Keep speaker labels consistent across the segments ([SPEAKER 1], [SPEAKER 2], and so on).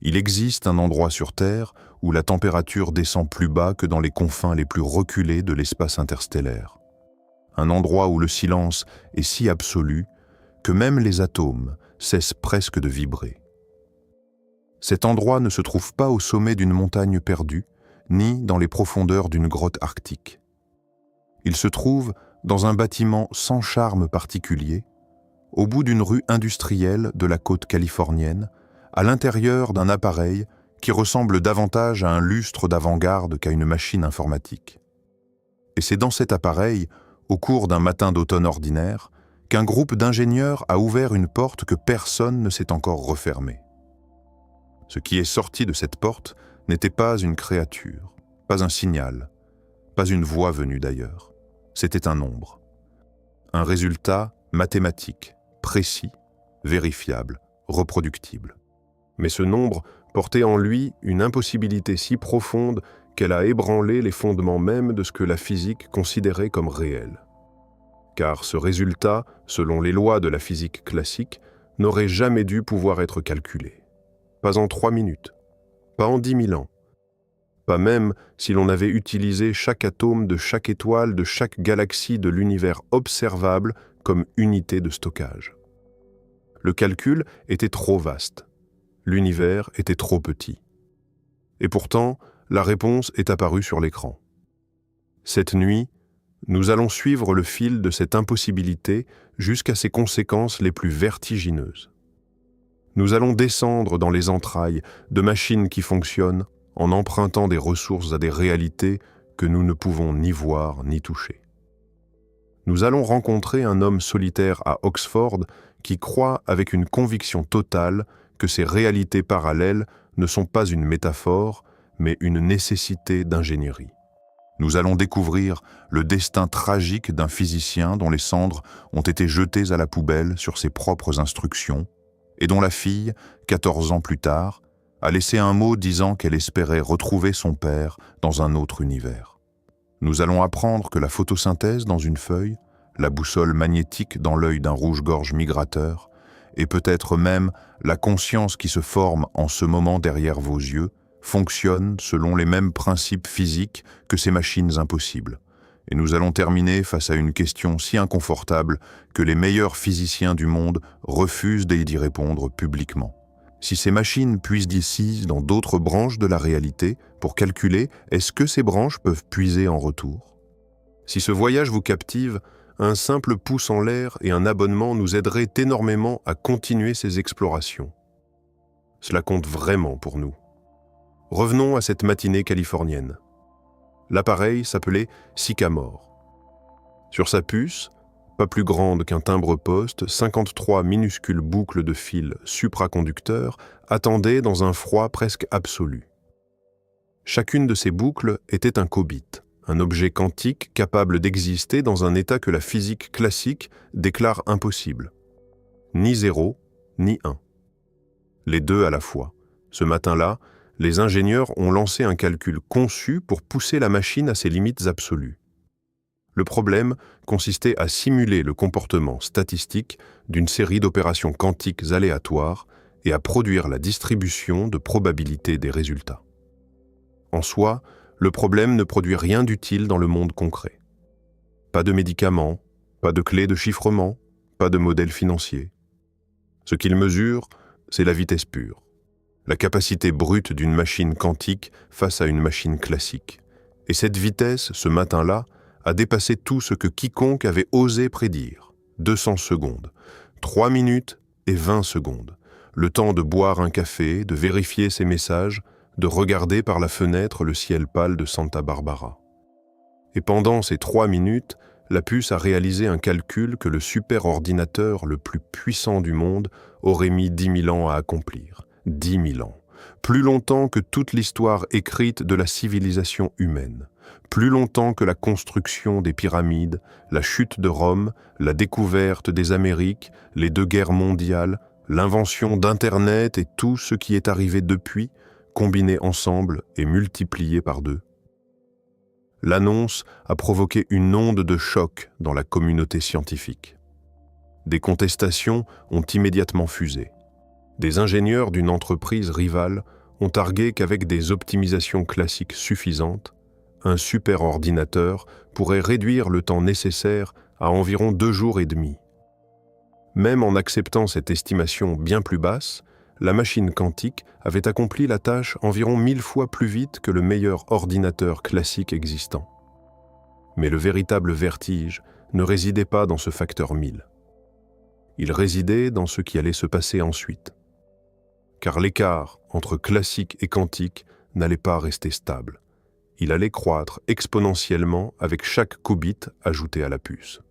[SPEAKER 1] Il existe un endroit sur Terre où la température descend plus bas que dans les confins les plus reculés de l'espace interstellaire. Un endroit où le silence est si absolu que même les atomes cessent presque de vibrer. Cet endroit ne se trouve pas au sommet d'une montagne perdue, ni dans les profondeurs d'une grotte arctique. Il se trouve dans un bâtiment sans charme particulier, au bout d'une rue industrielle de la côte californienne, à l'intérieur d'un appareil qui ressemble davantage à un lustre d'avant-garde qu'à une machine informatique. Et c'est dans cet appareil, au cours d'un matin d'automne ordinaire, qu'un groupe d'ingénieurs a ouvert une porte que personne ne s'est encore refermée. Ce qui est sorti de cette porte n'était pas une créature, pas un signal, pas une voix venue d'ailleurs. C'était un nombre. Un résultat mathématique, précis, vérifiable, reproductible. Mais ce nombre portait en lui une impossibilité si profonde qu'elle a ébranlé les fondements mêmes de ce que la physique considérait comme réel. Car ce résultat, selon les lois de la physique classique, n'aurait jamais dû pouvoir être calculé. Pas en 3 minutes, pas en 10 000 ans, pas même si l'on avait utilisé chaque atome de chaque étoile, de chaque galaxie de l'univers observable comme unité de stockage. Le calcul était trop vaste, l'univers était trop petit. Et pourtant, la réponse est apparue sur l'écran. Cette nuit, nous allons suivre le fil de cette impossibilité jusqu'à ses conséquences les plus vertigineuses. Nous allons descendre dans les entrailles de machines qui fonctionnent en empruntant des ressources à des réalités que nous ne pouvons ni voir ni toucher. Nous allons rencontrer un homme solitaire à Oxford qui croit avec une conviction totale que ces réalités parallèles ne sont pas une métaphore, mais une nécessité d'ingénierie. Nous allons découvrir le destin tragique d'un physicien dont les cendres ont été jetées à la poubelle sur ses propres instructions, et dont la fille, 14 ans plus tard, a laissé un mot disant qu'elle espérait retrouver son père dans un autre univers. Nous allons apprendre que la photosynthèse dans une feuille, la boussole magnétique dans l'œil d'un rouge-gorge migrateur, et peut-être même la conscience qui se forme en ce moment derrière vos yeux, fonctionnent selon les mêmes principes physiques que ces machines impossibles. Et nous allons terminer face à une question si inconfortable que les meilleurs physiciens du monde refusent d'y répondre publiquement. Si ces machines puisent d'ici dans d'autres branches de la réalité pour calculer, est-ce que ces branches peuvent puiser en retour? Si ce voyage vous captive, un simple pouce en l'air et un abonnement nous aideraient énormément à continuer ces explorations. Cela compte vraiment pour nous. Revenons à cette matinée californienne. L'appareil s'appelait Sycamore. Sur sa puce, pas plus grande qu'un timbre-poste, 53 minuscules boucles de fils supraconducteurs attendaient dans un froid presque absolu. Chacune de ces boucles était un qubit, un objet quantique capable d'exister dans un état que la physique classique déclare impossible. Ni 0, ni 1. Les deux à la fois. Ce matin-là, les ingénieurs ont lancé un calcul conçu pour pousser la machine à ses limites absolues. Le problème consistait à simuler le comportement statistique d'une série d'opérations quantiques aléatoires et à produire la distribution de probabilité des résultats. En soi, le problème ne produit rien d'utile dans le monde concret. Pas de médicaments, pas de clés de chiffrement, pas de modèle financier. Ce qu'il mesure, c'est la vitesse pure. La capacité brute d'une machine quantique face à une machine classique. Et cette vitesse, ce matin-là, a dépassé tout ce que quiconque avait osé prédire. 200 secondes, 3 minutes et 20 secondes. Le temps de boire un café, de vérifier ses messages, de regarder par la fenêtre le ciel pâle de Santa Barbara. Et pendant ces 3 minutes, la puce a réalisé un calcul que le superordinateur le plus puissant du monde aurait mis 10 000 ans à accomplir. 10 000 ans. Plus longtemps que toute l'histoire écrite de la civilisation humaine. Plus longtemps que la construction des pyramides, la chute de Rome, la découverte des Amériques, les 2 guerres mondiales, l'invention d'Internet et tout ce qui est arrivé depuis, combinés ensemble et multipliés par 2. L'annonce a provoqué une onde de choc dans la communauté scientifique. Des contestations ont immédiatement fusé. Des ingénieurs d'une entreprise rivale ont argué qu'avec des optimisations classiques suffisantes, un superordinateur pourrait réduire le temps nécessaire à environ 2 jours et demi. Même en acceptant cette estimation bien plus basse, la machine quantique avait accompli la tâche environ 1000 fois plus vite que le meilleur ordinateur classique existant. Mais le véritable vertige ne résidait pas dans ce facteur 1000. Il résidait dans ce qui allait se passer ensuite. Car l'écart entre classique et quantique n'allait pas rester stable. Il allait croître exponentiellement avec chaque qubit ajouté à la puce.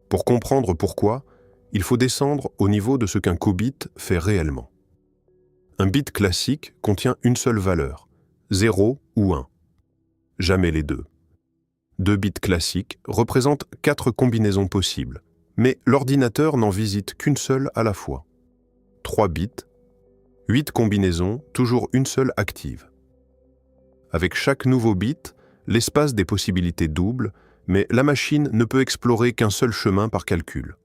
[SPEAKER 1] Pour comprendre pourquoi, il faut descendre au niveau de ce qu'un qubit fait réellement. Un bit classique contient une seule valeur, 0 ou 1. Jamais les deux. 2 bits classiques représentent 4 combinaisons possibles, mais l'ordinateur n'en visite qu'une seule à la fois. 3 bits, 8 combinaisons, toujours une seule active. Avec chaque nouveau bit, l'espace des possibilités double, mais la machine ne peut explorer qu'un seul chemin par calcul.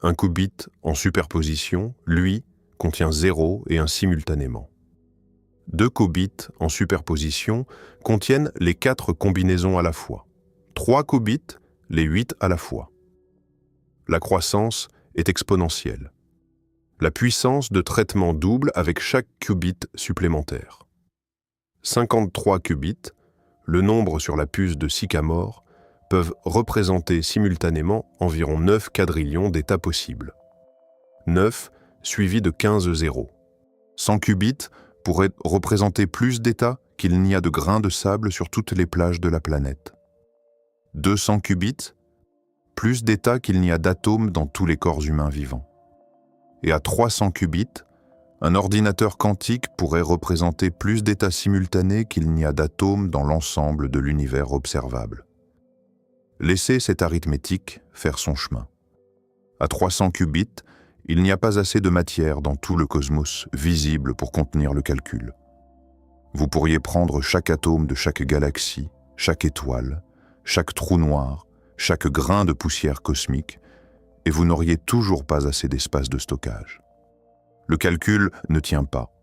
[SPEAKER 1] Un qubit en superposition, lui, contient 0 et 1 simultanément. 2 qubits en superposition contiennent les 4 combinaisons à la fois. 3 qubits, les 8 à la fois. La croissance est exponentielle. La puissance de traitement double avec chaque qubit supplémentaire. 53 qubits, le nombre sur la puce de Sycamore, peuvent représenter simultanément environ 9 quadrillions d'états possibles. 9 suivi de 15 zéros. 100 qubits pourraient représenter plus d'états qu'il n'y a de grains de sable sur toutes les plages de la planète. 200 qubits, plus d'états qu'il n'y a d'atomes dans tous les corps humains vivants. Et à 300 qubits, un ordinateur quantique pourrait représenter plus d'états simultanés qu'il n'y a d'atomes dans l'ensemble de l'univers observable. Laissez cette arithmétique faire son chemin. À 300 qubits, il n'y a pas assez de matière dans tout le cosmos visible pour contenir le calcul. Vous pourriez prendre chaque atome de chaque galaxie, chaque étoile, chaque trou noir, chaque grain de poussière cosmique, et vous n'auriez toujours pas assez d'espace de stockage. Le calcul ne tient pas.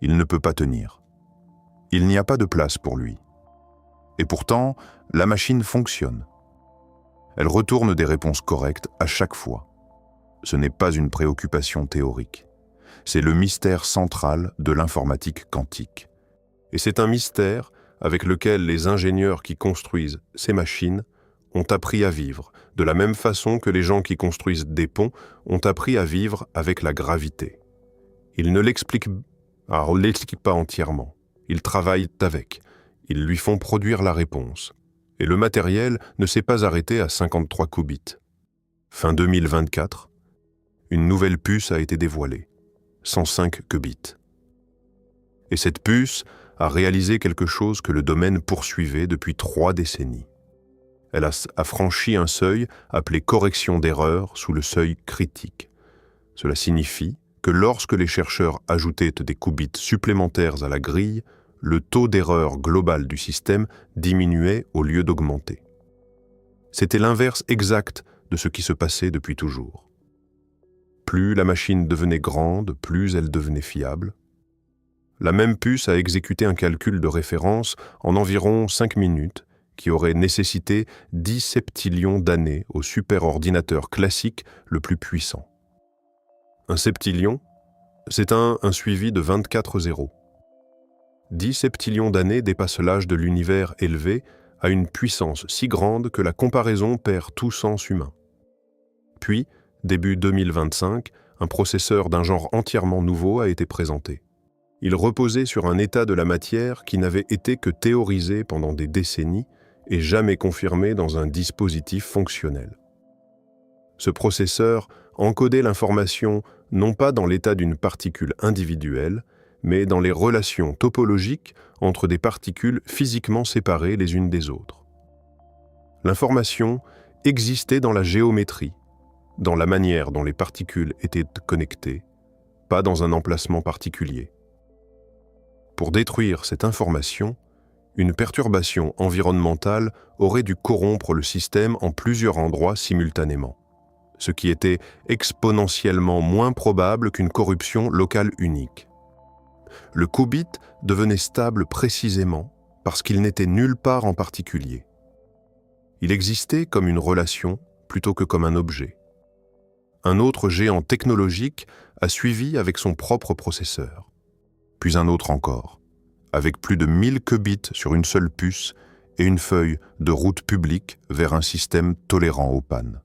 [SPEAKER 1] Il ne peut pas tenir. Il n'y a pas de place pour lui. Et pourtant, la machine fonctionne. Elle retourne des réponses correctes à chaque fois. Ce n'est pas une préoccupation théorique. C'est le mystère central de l'informatique quantique. Et c'est un mystère avec lequel les ingénieurs qui construisent ces machines ont appris à vivre, de la même façon que les gens qui construisent des ponts ont appris à vivre avec la gravité. Ils ne l'expliquent pas entièrement. Ils travaillent avec. Ils lui font produire la réponse. Et le matériel ne s'est pas arrêté à 53 qubits. Fin 2024, une nouvelle puce a été dévoilée, 105 qubits. Et cette puce a réalisé quelque chose que le domaine poursuivait depuis 3 décennies. Elle a franchi un seuil appelé correction d'erreur sous le seuil critique. Cela signifie que lorsque les chercheurs ajoutaient des qubits supplémentaires à la grille, le taux d'erreur global du système diminuait au lieu d'augmenter. C'était l'inverse exact de ce qui se passait depuis toujours. Plus la machine devenait grande, plus elle devenait fiable. La même puce a exécuté un calcul de référence en environ 5 minutes, qui aurait nécessité 10 septillions d'années au superordinateur classique le plus puissant. Un septillion, c'est un suivi de 24 zéros. 10 septillions d'années dépassent l'âge de l'univers élevé à une puissance si grande que la comparaison perd tout sens humain. Puis, début 2025, un processeur d'un genre entièrement nouveau a été présenté. Il reposait sur un état de la matière qui n'avait été que théorisé pendant des décennies et jamais confirmé dans un dispositif fonctionnel. Ce processeur encodait l'information non pas dans l'état d'une particule individuelle, mais dans les relations topologiques entre des particules physiquement séparées les unes des autres. L'information existait dans la géométrie, dans la manière dont les particules étaient connectées, pas dans un emplacement particulier. Pour détruire cette information, une perturbation environnementale aurait dû corrompre le système en plusieurs endroits simultanément. ce qui était exponentiellement moins probable qu'une corruption locale unique. Le qubit devenait stable précisément parce qu'il n'était nulle part en particulier. Il existait comme une relation plutôt que comme un objet. Un autre géant technologique a suivi avec son propre processeur. Puis un autre encore, avec plus de 1000 qubits sur une seule puce et une feuille de route publique vers un système tolérant aux pannes.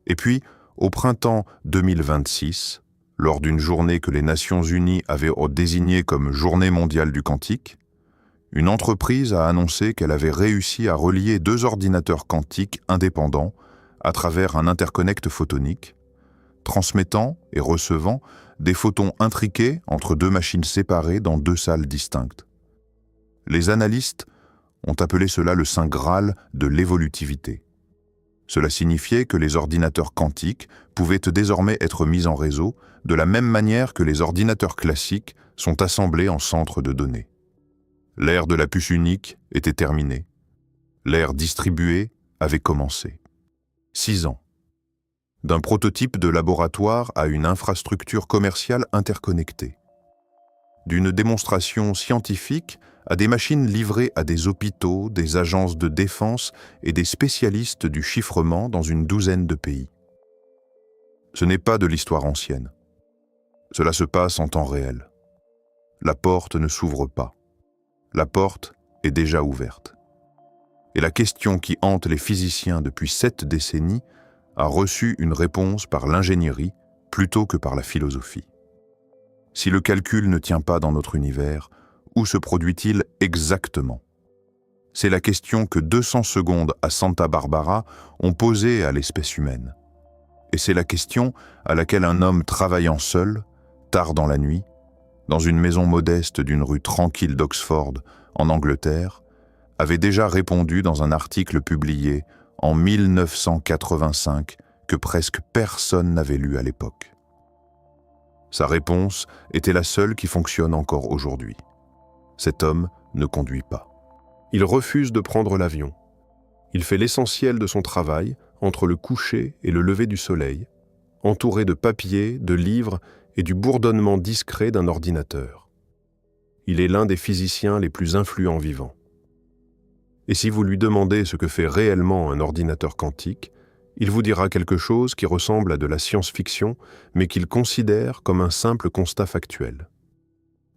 [SPEAKER 1] Et puis, au printemps 2026, lors d'une journée que les Nations Unies avaient désignée comme Journée mondiale du quantique, une entreprise a annoncé qu'elle avait réussi à relier 2 ordinateurs quantiques indépendants à travers un interconnect photonique, transmettant et recevant des photons intriqués entre 2 machines séparées dans 2 salles distinctes. Les analystes ont appelé cela le Saint Graal de l'évolutivité. Cela signifiait que les ordinateurs quantiques pouvaient désormais être mis en réseau de la même manière que les ordinateurs classiques sont assemblés en centres de données. L'ère de la puce unique était terminée. L'ère distribuée avait commencé. 6 ans. D'un prototype de laboratoire à une infrastructure commerciale interconnectée. D'une démonstration scientifique à des machines livrées à des hôpitaux, des agences de défense et des spécialistes du chiffrement dans une 12aine de pays. Ce n'est pas de l'histoire ancienne. Cela se passe en temps réel. La porte ne s'ouvre pas. La porte est déjà ouverte. Et la question qui hante les physiciens depuis 7 décennies a reçu une réponse par l'ingénierie plutôt que par la philosophie. Si le calcul ne tient pas dans notre univers, où se produit-il exactement? C'est la question que 200 secondes à Santa Barbara ont posée à l'espèce humaine. Et c'est la question à laquelle un homme travaillant seul, tard dans la nuit, dans une maison modeste d'une rue tranquille d'Oxford, en Angleterre, avait déjà répondu dans un article publié en 1985 que presque personne n'avait lu à l'époque. Sa réponse était la seule qui fonctionne encore aujourd'hui. Cet homme ne conduit pas. Il refuse de prendre l'avion. Il fait l'essentiel de son travail entre le coucher et le lever du soleil, entouré de papiers, de livres et du bourdonnement discret d'un ordinateur. Il est l'un des physiciens les plus influents vivants. Et si vous lui demandez ce que fait réellement un ordinateur quantique, il vous dira quelque chose qui ressemble à de la science-fiction, mais qu'il considère comme un simple constat factuel.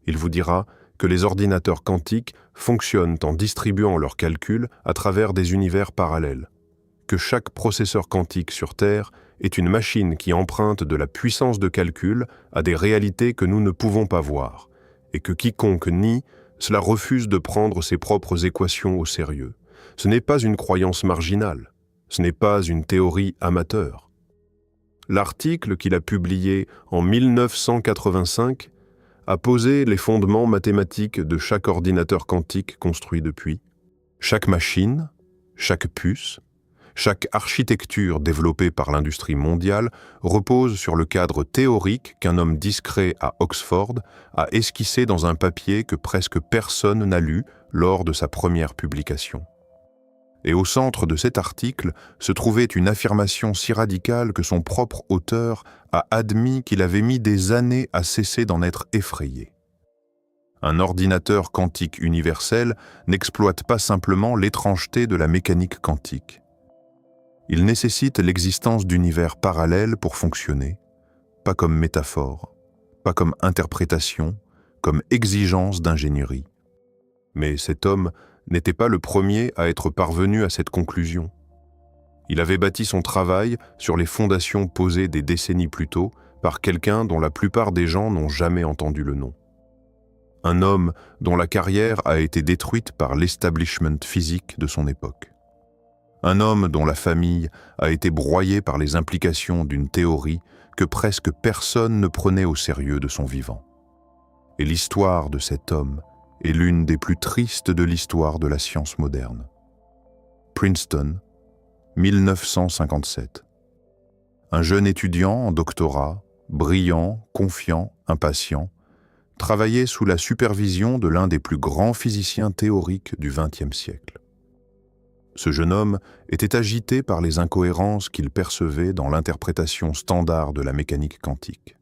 [SPEAKER 1] Il vous dira que les ordinateurs quantiques fonctionnent en distribuant leurs calculs à travers des univers parallèles, que chaque processeur quantique sur Terre est une machine qui emprunte de la puissance de calcul à des réalités que nous ne pouvons pas voir, et que quiconque nie cela refuse de prendre ses propres équations au sérieux. Ce n'est pas une croyance marginale, ce n'est pas une théorie amateur. L'article qu'il a publié en 1985 a posé les fondements mathématiques de chaque ordinateur quantique construit depuis. Chaque machine, chaque puce, chaque architecture développée par l'industrie mondiale repose sur le cadre théorique qu'un homme discret à Oxford a esquissé dans un papier que presque personne n'a lu lors de sa première publication. Et au centre de cet article se trouvait une affirmation si radicale que son propre auteur a admis qu'il avait mis des années à cesser d'en être effrayé. Un ordinateur quantique universel n'exploite pas simplement l'étrangeté de la mécanique quantique. Il nécessite l'existence d'univers parallèles pour fonctionner, pas comme métaphore, pas comme interprétation, comme exigence d'ingénierie. Mais cet homme n'était pas le premier à être parvenu à cette conclusion. Il avait bâti son travail sur les fondations posées des décennies plus tôt par quelqu'un dont la plupart des gens n'ont jamais entendu le nom. Un homme dont la carrière a été détruite par l'establishment physique de son époque. Un homme dont la famille a été broyée par les implications d'une théorie que presque personne ne prenait au sérieux de son vivant. Et l'histoire de cet homme est l'une des plus tristes de l'histoire de la science moderne. Princeton, 1957. Un jeune étudiant en doctorat, brillant, confiant, impatient, travaillait sous la supervision de l'un des plus grands physiciens théoriques du XXe siècle. Ce jeune homme était agité par les incohérences qu'il percevait dans l'interprétation standard de la mécanique quantique.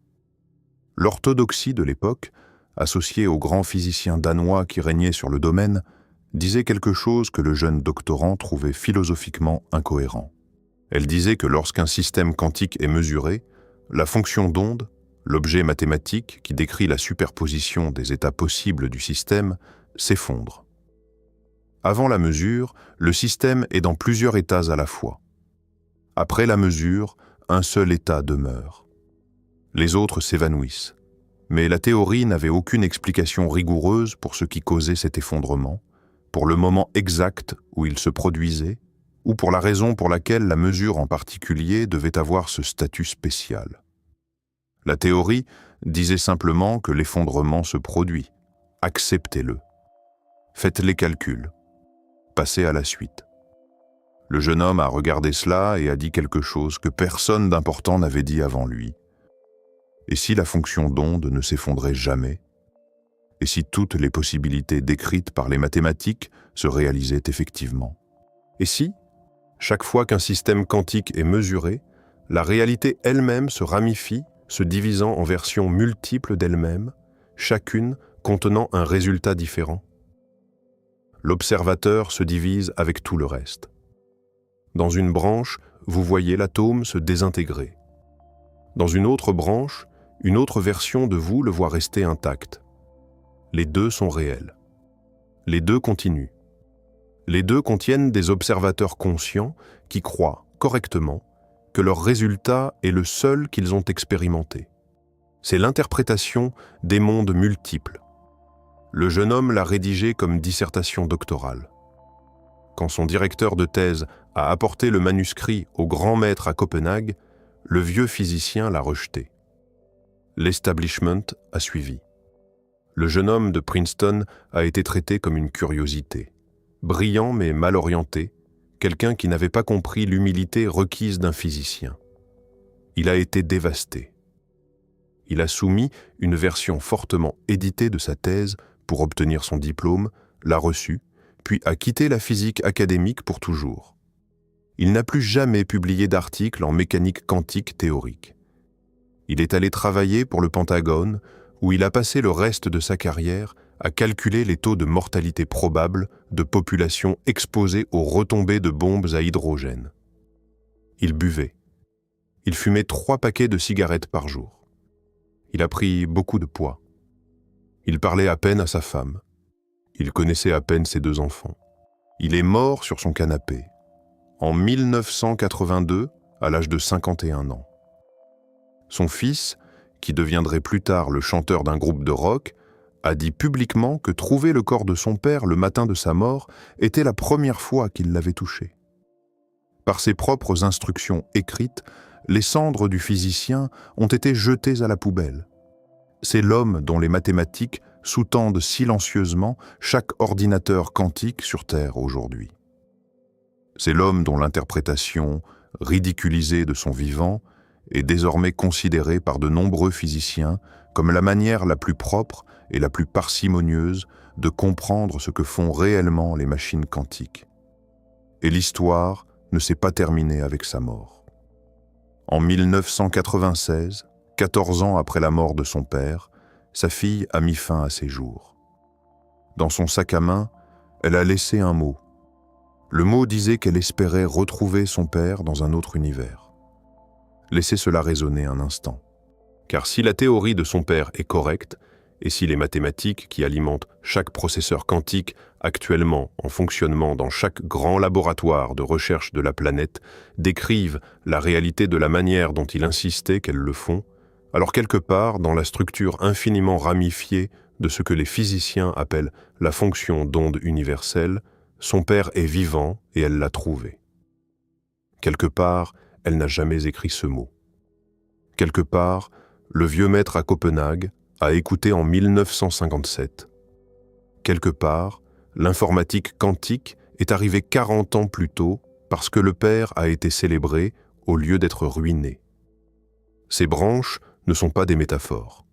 [SPEAKER 1] L'orthodoxie de l'époque, associée aux grands physiciens danois qui régnaient sur le domaine, disait quelque chose que le jeune doctorant trouvait philosophiquement incohérent. Elle disait que lorsqu'un système quantique est mesuré, la fonction d'onde, l'objet mathématique qui décrit la superposition des états possibles du système, s'effondre. Avant la mesure, le système est dans plusieurs états à la fois. Après la mesure, un seul état demeure. Les autres s'évanouissent. Mais la théorie n'avait aucune explication rigoureuse pour ce qui causait cet effondrement, pour le moment exact où il se produisait, ou pour la raison pour laquelle la mesure en particulier devait avoir ce statut spécial. La théorie disait simplement que l'effondrement se produit. Acceptez-le. Faites les calculs. Passez à la suite. Le jeune homme a regardé cela et a dit quelque chose que personne d'important n'avait dit avant lui. Et si la fonction d'onde ne s'effondrait jamais? Et si toutes les possibilités décrites par les mathématiques se réalisaient effectivement? Et si, chaque fois qu'un système quantique est mesuré, la réalité elle-même se ramifie, se divisant en versions multiples d'elle-même, chacune contenant un résultat différent? L'observateur se divise avec tout le reste. Dans une branche, vous voyez l'atome se désintégrer. Dans une autre branche, une autre version de vous le voit rester intact. Les deux sont réels. Les deux continuent. Les deux contiennent des observateurs conscients qui croient, correctement, que leur résultat est le seul qu'ils ont expérimenté. C'est l'interprétation des mondes multiples. Le jeune homme l'a rédigé comme dissertation doctorale. Quand son directeur de thèse a apporté le manuscrit au grand maître à Copenhague, le vieux physicien l'a rejeté. L'establishment a suivi. Le jeune homme de Princeton a été traité comme une curiosité. Brillant mais mal orienté, quelqu'un qui n'avait pas compris l'humilité requise d'un physicien. Il a été dévasté. Il a soumis une version fortement éditée de sa thèse pour obtenir son diplôme, l'a reçu, puis a quitté la physique académique pour toujours. Il n'a plus jamais publié d'article en mécanique quantique théorique. Il est allé travailler pour le Pentagone, où il a passé le reste de sa carrière à calculer les taux de mortalité probables de populations exposées aux retombées de bombes à hydrogène. Il buvait. Il fumait 3 paquets de cigarettes par jour. Il a pris beaucoup de poids. Il parlait à peine à sa femme. Il connaissait à peine ses 2 enfants. Il est mort sur son canapé, en 1982, à l'âge de 51 ans. Son fils, qui deviendrait plus tard le chanteur d'un groupe de rock, a dit publiquement que trouver le corps de son père le matin de sa mort était la première fois qu'il l'avait touché. Par ses propres instructions écrites, les cendres du physicien ont été jetées à la poubelle. C'est l'homme dont les mathématiques sous-tendent silencieusement chaque ordinateur quantique sur Terre aujourd'hui. C'est l'homme dont l'interprétation, ridiculisée de son vivant, est désormais considérée par de nombreux physiciens comme la manière la plus propre et la plus parcimonieuse de comprendre ce que font réellement les machines quantiques. Et l'histoire ne s'est pas terminée avec sa mort. En 1996, 14 ans après la mort de son père, sa fille a mis fin à ses jours. Dans son sac à main, elle a laissé un mot. Le mot disait qu'elle espérait retrouver son père dans un autre univers. Laissez cela résonner un instant. Car si la théorie de son père est correcte, et si les mathématiques qui alimentent chaque processeur quantique actuellement en fonctionnement dans chaque grand laboratoire de recherche de la planète décrivent la réalité de la manière dont il insistait qu'elles le font, alors quelque part dans la structure infiniment ramifiée de ce que les physiciens appellent la fonction d'onde universelle, son père est vivant et elle l'a trouvé. Quelque part, elle n'a jamais écrit ce mot. Quelque part, le vieux maître à Copenhague a écouté en 1957. Quelque part, l'informatique quantique est arrivée 40 ans plus tôt parce que le père a été célébré au lieu d'être ruiné. Ces branches ne sont pas des métaphores.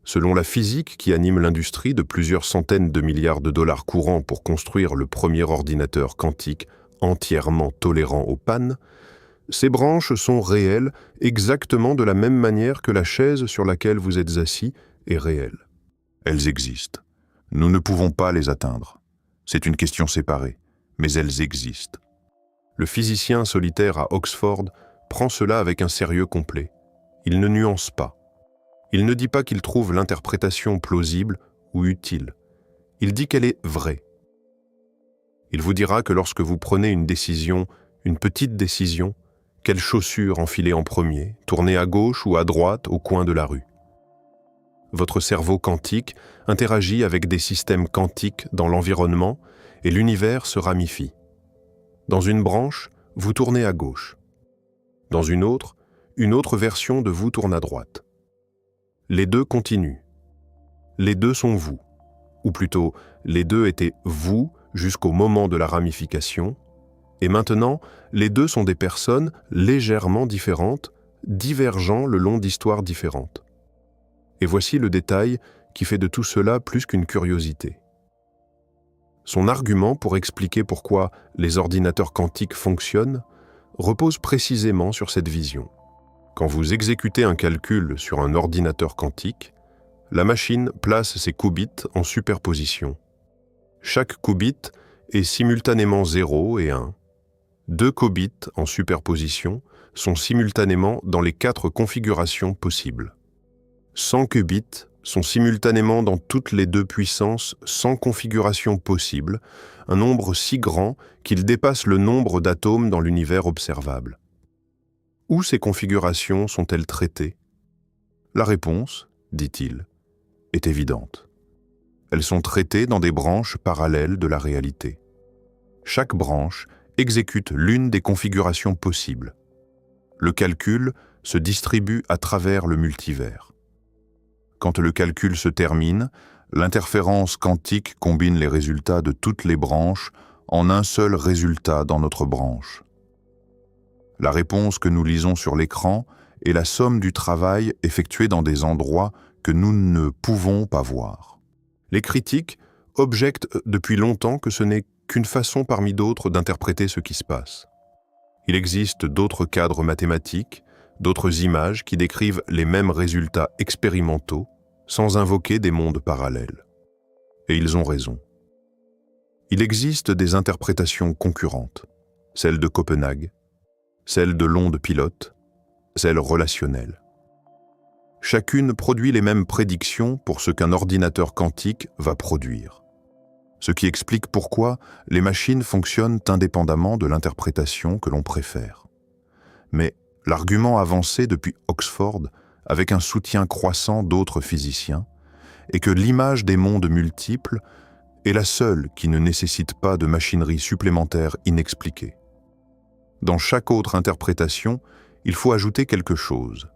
[SPEAKER 1] Selon la physique qui anime l'industrie de plusieurs centaines de milliards de dollars courants pour construire le premier ordinateur quantique entièrement tolérant aux pannes, ces branches sont réelles exactement de la même manière que la chaise sur laquelle vous êtes assis est réelle. Elles existent. Nous ne pouvons pas les atteindre. C'est une question séparée, mais elles existent. Le physicien solitaire à Oxford prend cela avec un sérieux complet. Il ne nuance pas. Il ne dit pas qu'il trouve l'interprétation plausible ou utile. Il dit qu'elle est vraie. Il vous dira que lorsque vous prenez une décision, une petite décision, quelle chaussure enfiler en premier, tourner à gauche ou à droite au coin de la rue. Votre cerveau quantique interagit avec des systèmes quantiques dans l'environnement et l'univers se ramifie. Dans une branche, vous tournez à gauche. Dans une autre version de vous tourne à droite. Les deux continuent. Les deux sont vous. Ou plutôt, les deux étaient vous jusqu'au moment de la ramification, et maintenant, les deux sont des personnes légèrement différentes, divergeant le long d'histoires différentes. Et voici le détail qui fait de tout cela plus qu'une curiosité. Son argument pour expliquer pourquoi les ordinateurs quantiques fonctionnent repose précisément sur cette vision. Quand vous exécutez un calcul sur un ordinateur quantique, la machine place ses qubits en superposition. Chaque qubit est simultanément 0 et 1. 2 qubits en superposition sont simultanément dans les 4 configurations possibles. 100 qubits sont simultanément dans toutes les 2 puissances sans configuration possible, un nombre si grand qu'il dépasse le nombre d'atomes dans l'univers observable. Où ces configurations sont-elles traitées? La réponse, dit-il, est évidente. Elles sont traitées dans des branches parallèles de la réalité. Chaque branche exécute l'une des configurations possibles. Le calcul se distribue à travers le multivers. Quand le calcul se termine, l'interférence quantique combine les résultats de toutes les branches en un seul résultat dans notre branche. La réponse que nous lisons sur l'écran est la somme du travail effectué dans des endroits que nous ne pouvons pas voir. Les critiques objectent depuis longtemps que ce n'est qu'une façon parmi d'autres d'interpréter ce qui se passe. Il existe d'autres cadres mathématiques, d'autres images qui décrivent les mêmes résultats expérimentaux sans invoquer des mondes parallèles. Et ils ont raison. Il existe des interprétations concurrentes, celle de Copenhague, celle de l'onde pilote, celle relationnelle. Chacune produit les mêmes prédictions pour ce qu'un ordinateur quantique va produire. Ce qui explique pourquoi les machines fonctionnent indépendamment de l'interprétation que l'on préfère. Mais l'argument avancé depuis Oxford, avec un soutien croissant d'autres physiciens, est que l'image des mondes multiples est la seule qui ne nécessite pas de machinerie supplémentaire inexpliquée. Dans chaque autre interprétation, il faut ajouter quelque chose,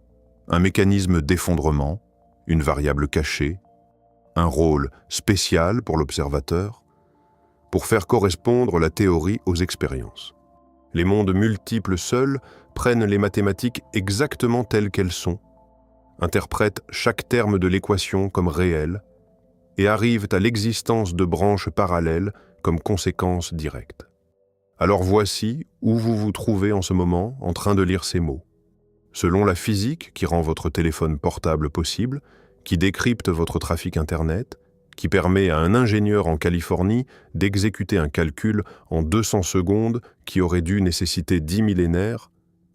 [SPEAKER 1] un mécanisme d'effondrement, une variable cachée, un rôle spécial pour l'observateur, pour faire correspondre la théorie aux expériences. Les mondes multiples seuls prennent les mathématiques exactement telles qu'elles sont, interprètent chaque terme de l'équation comme réel et arrivent à l'existence de branches parallèles comme conséquence directe. Alors voici où vous vous trouvez en ce moment en train de lire ces mots. Selon la physique qui rend votre téléphone portable possible, qui décrypte votre trafic Internet, qui permet à un ingénieur en Californie d'exécuter un calcul en 200 secondes qui aurait dû nécessiter 10 millénaires,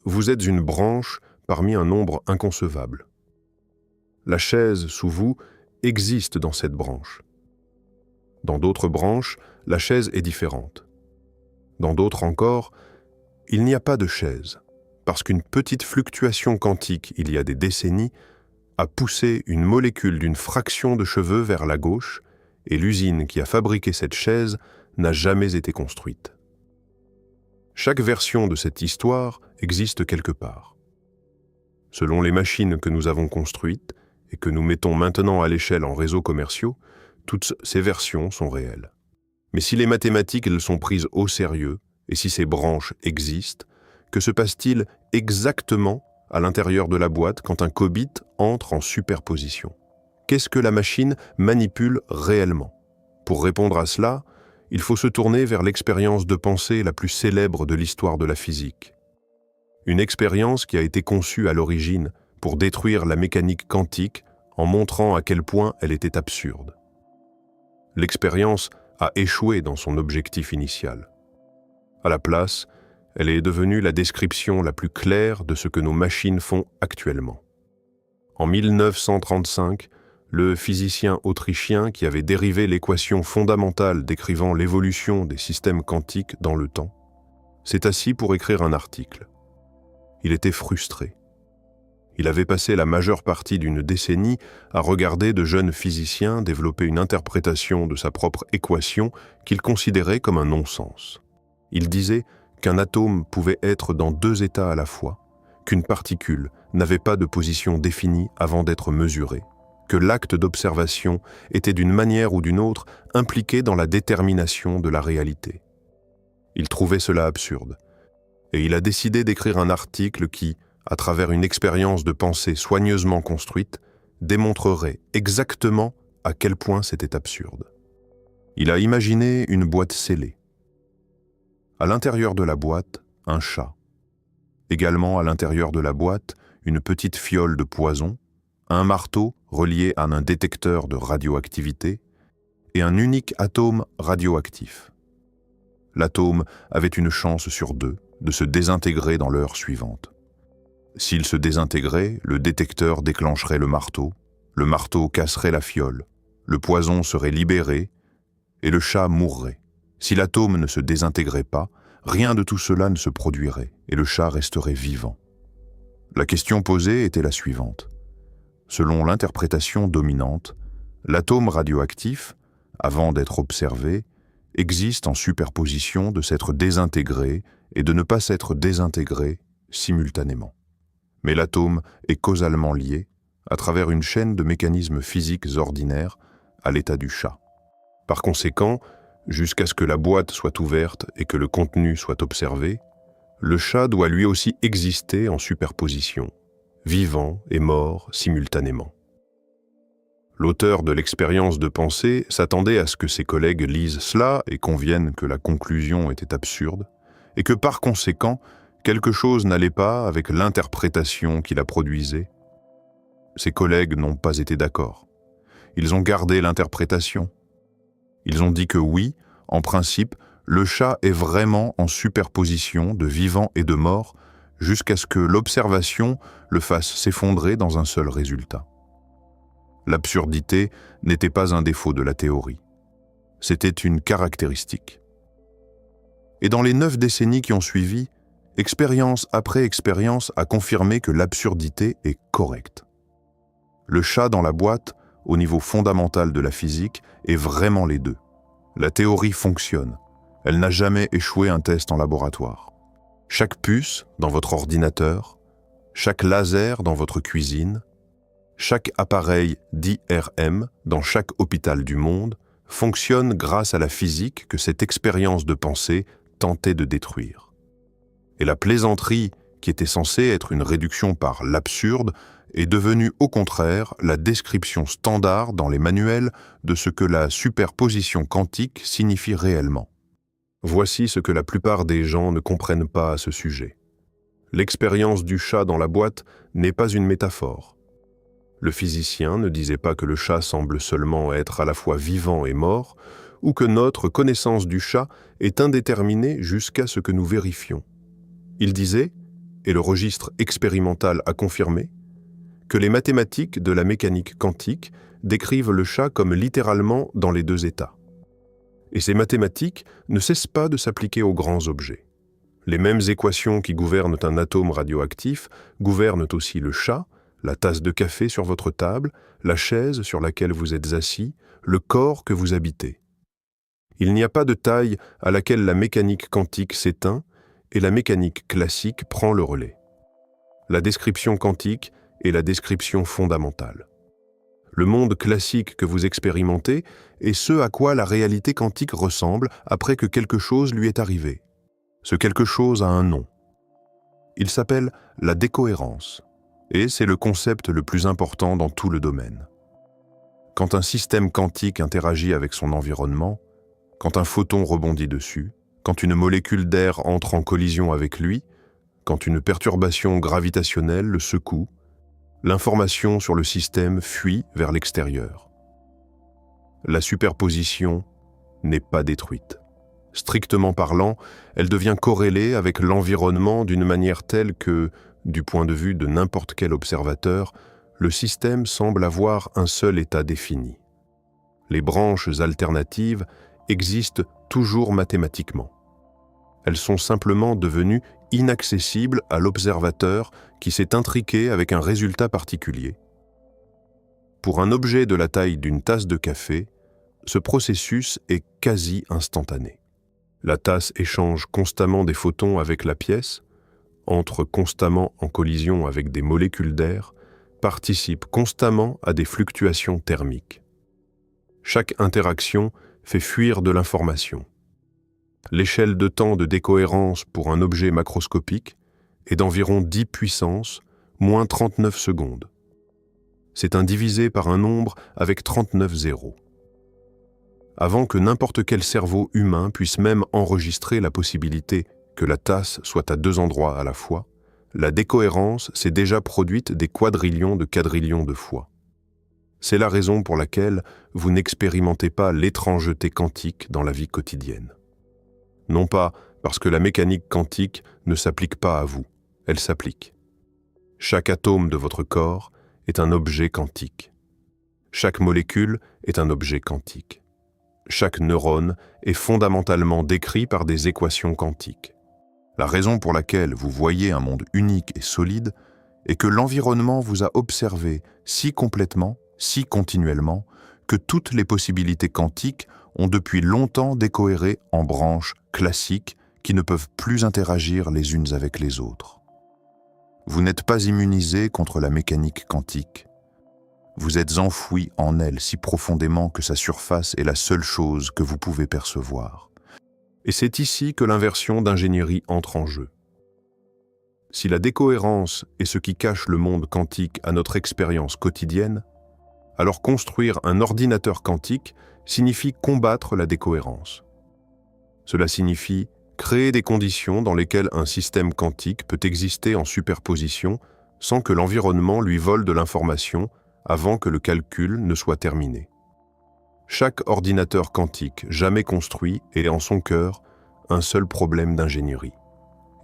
[SPEAKER 1] vous êtes une branche parmi un nombre inconcevable. La chaise sous vous existe dans cette branche. Dans d'autres branches, la chaise est différente. Dans d'autres encore, il n'y a pas de chaise, parce qu'une petite fluctuation quantique, il y a des décennies, a poussé une molécule d'une fraction de cheveux vers la gauche, et l'usine qui a fabriqué cette chaise n'a jamais été construite. Chaque version de cette histoire existe quelque part. Selon les machines que nous avons construites et que nous mettons maintenant à l'échelle en réseaux commerciaux, toutes ces versions sont réelles. Mais si les mathématiques elles sont prises au sérieux, et si ces branches existent, que se passe-t-il exactement à l'intérieur de la boîte quand un qubit entre en superposition? Qu'est-ce que la machine manipule réellement? Pour répondre à cela, il faut se tourner vers l'expérience de pensée la plus célèbre de l'histoire de la physique. Une expérience qui a été conçue à l'origine pour détruire la mécanique quantique en montrant à quel point elle était absurde. L'expérience a échoué dans son objectif initial. À la place, elle est devenue la description la plus claire de ce que nos machines font actuellement. En 1935, le physicien autrichien qui avait dérivé l'équation fondamentale décrivant l'évolution des systèmes quantiques dans le temps, s'est assis pour écrire un article. Il était frustré. Il avait passé la majeure partie d'une décennie à regarder de jeunes physiciens développer une interprétation de sa propre équation qu'il considérait comme un non-sens. Il disait qu'un atome pouvait être dans deux états à la fois, qu'une particule n'avait pas de position définie avant d'être mesurée, que l'acte d'observation était d'une manière ou d'une autre impliqué dans la détermination de la réalité. Il trouvait cela absurde, et il a décidé d'écrire un article qui, à travers une expérience de pensée soigneusement construite, démontrerait exactement à quel point c'était absurde. Il a imaginé une boîte scellée. À l'intérieur de la boîte, un chat. Également à l'intérieur de la boîte, une petite fiole de poison, un marteau relié à un détecteur de radioactivité et un unique atome radioactif. L'atome avait une chance sur deux de se désintégrer dans l'heure suivante. S'il se désintégrait, le détecteur déclencherait le marteau casserait la fiole, le poison serait libéré et le chat mourrait. Si l'atome ne se désintégrait pas, rien de tout cela ne se produirait et le chat resterait vivant. La question posée était la suivante. Selon l'interprétation dominante, l'atome radioactif, avant d'être observé, existe en superposition de s'être désintégré et de ne pas s'être désintégré simultanément. Mais l'atome est causalement lié, à travers une chaîne de mécanismes physiques ordinaires, à l'état du chat. Par conséquent, jusqu'à ce que la boîte soit ouverte et que le contenu soit observé, le chat doit lui aussi exister en superposition, vivant et mort simultanément. L'auteur de l'expérience de pensée s'attendait à ce que ses collègues lisent cela et conviennent que la conclusion était absurde, et que par conséquent, quelque chose n'allait pas avec l'interprétation qui la produisait. Ses collègues n'ont pas été d'accord. Ils ont gardé l'interprétation. Ils ont dit que oui, en principe, le chat est vraiment en superposition de vivant et de mort jusqu'à ce que l'observation le fasse s'effondrer dans un seul résultat. L'absurdité n'était pas un défaut de la théorie. C'était une caractéristique. Et dans les 9 décennies qui ont suivi, expérience après expérience a confirmé que l'absurdité est correcte. Le chat dans la boîte, au niveau fondamental de la physique, est vraiment les deux. La théorie fonctionne. Elle n'a jamais échoué un test en laboratoire. Chaque puce dans votre ordinateur, chaque laser dans votre cuisine, chaque appareil d'IRM dans chaque hôpital du monde fonctionne grâce à la physique que cette expérience de pensée tentait de détruire. Et la plaisanterie, qui était censée être une réduction par l'absurde, est devenue au contraire la description standard dans les manuels de ce que la superposition quantique signifie réellement. Voici ce que la plupart des gens ne comprennent pas à ce sujet. L'expérience du chat dans la boîte n'est pas une métaphore. Le physicien ne disait pas que le chat semble seulement être à la fois vivant et mort, ou que notre connaissance du chat est indéterminée jusqu'à ce que nous vérifions. Il disait, et le registre expérimental a confirmé, que les mathématiques de la mécanique quantique décrivent le chat comme littéralement dans les deux états. Et ces mathématiques ne cessent pas de s'appliquer aux grands objets. Les mêmes équations qui gouvernent un atome radioactif gouvernent aussi le chat, la tasse de café sur votre table, la chaise sur laquelle vous êtes assis, le corps que vous habitez. Il n'y a pas de taille à laquelle la mécanique quantique s'éteint et la mécanique classique prend le relais. La description quantique est la description fondamentale. Le monde classique que vous expérimentez est ce à quoi la réalité quantique ressemble après que quelque chose lui est arrivé. Ce quelque chose a un nom. Il s'appelle la décohérence, et c'est le concept le plus important dans tout le domaine. Quand un système quantique interagit avec son environnement, quand un photon rebondit dessus, quand une molécule d'air entre en collision avec lui, quand une perturbation gravitationnelle le secoue, l'information sur le système fuit vers l'extérieur. La superposition n'est pas détruite. Strictement parlant, elle devient corrélée avec l'environnement d'une manière telle que, du point de vue de n'importe quel observateur, le système semble avoir un seul état défini. Les branches alternatives existent toujours mathématiquement. Elles sont simplement devenues inaccessibles à l'observateur qui s'est intriqué avec un résultat particulier. Pour un objet de la taille d'une tasse de café, ce processus est quasi instantané. La tasse échange constamment des photons avec la pièce, entre constamment en collision avec des molécules d'air, participe constamment à des fluctuations thermiques. Chaque interaction fait fuir de l'information. L'échelle de temps de décohérence pour un objet macroscopique est d'environ 10 puissance moins 39 secondes. C'est un divisé par un nombre avec 39 zéros. Avant que n'importe quel cerveau humain puisse même enregistrer la possibilité que la tasse soit à deux endroits à la fois, la décohérence s'est déjà produite des quadrillions de fois. C'est la raison pour laquelle vous n'expérimentez pas l'étrangeté quantique dans la vie quotidienne. Non pas parce que la mécanique quantique ne s'applique pas à vous, elle s'applique. Chaque atome de votre corps est un objet quantique. Chaque molécule est un objet quantique. Chaque neurone est fondamentalement décrit par des équations quantiques. La raison pour laquelle vous voyez un monde unique et solide est que l'environnement vous a observé si complètement, si continuellement, que toutes les possibilités quantiques ont depuis longtemps décohéré en branches classiques qui ne peuvent plus interagir les unes avec les autres. Vous n'êtes pas immunisé contre la mécanique quantique. Vous êtes enfoui en elle si profondément que sa surface est la seule chose que vous pouvez percevoir. Et c'est ici que l'inversion d'ingénierie entre en jeu. Si la décohérence est ce qui cache le monde quantique à notre expérience quotidienne, alors construire un ordinateur quantique signifie combattre la décohérence. Cela signifie créer des conditions dans lesquelles un système quantique peut exister en superposition sans que l'environnement lui vole de l'information avant que le calcul ne soit terminé. Chaque ordinateur quantique jamais construit est en son cœur un seul problème d'ingénierie.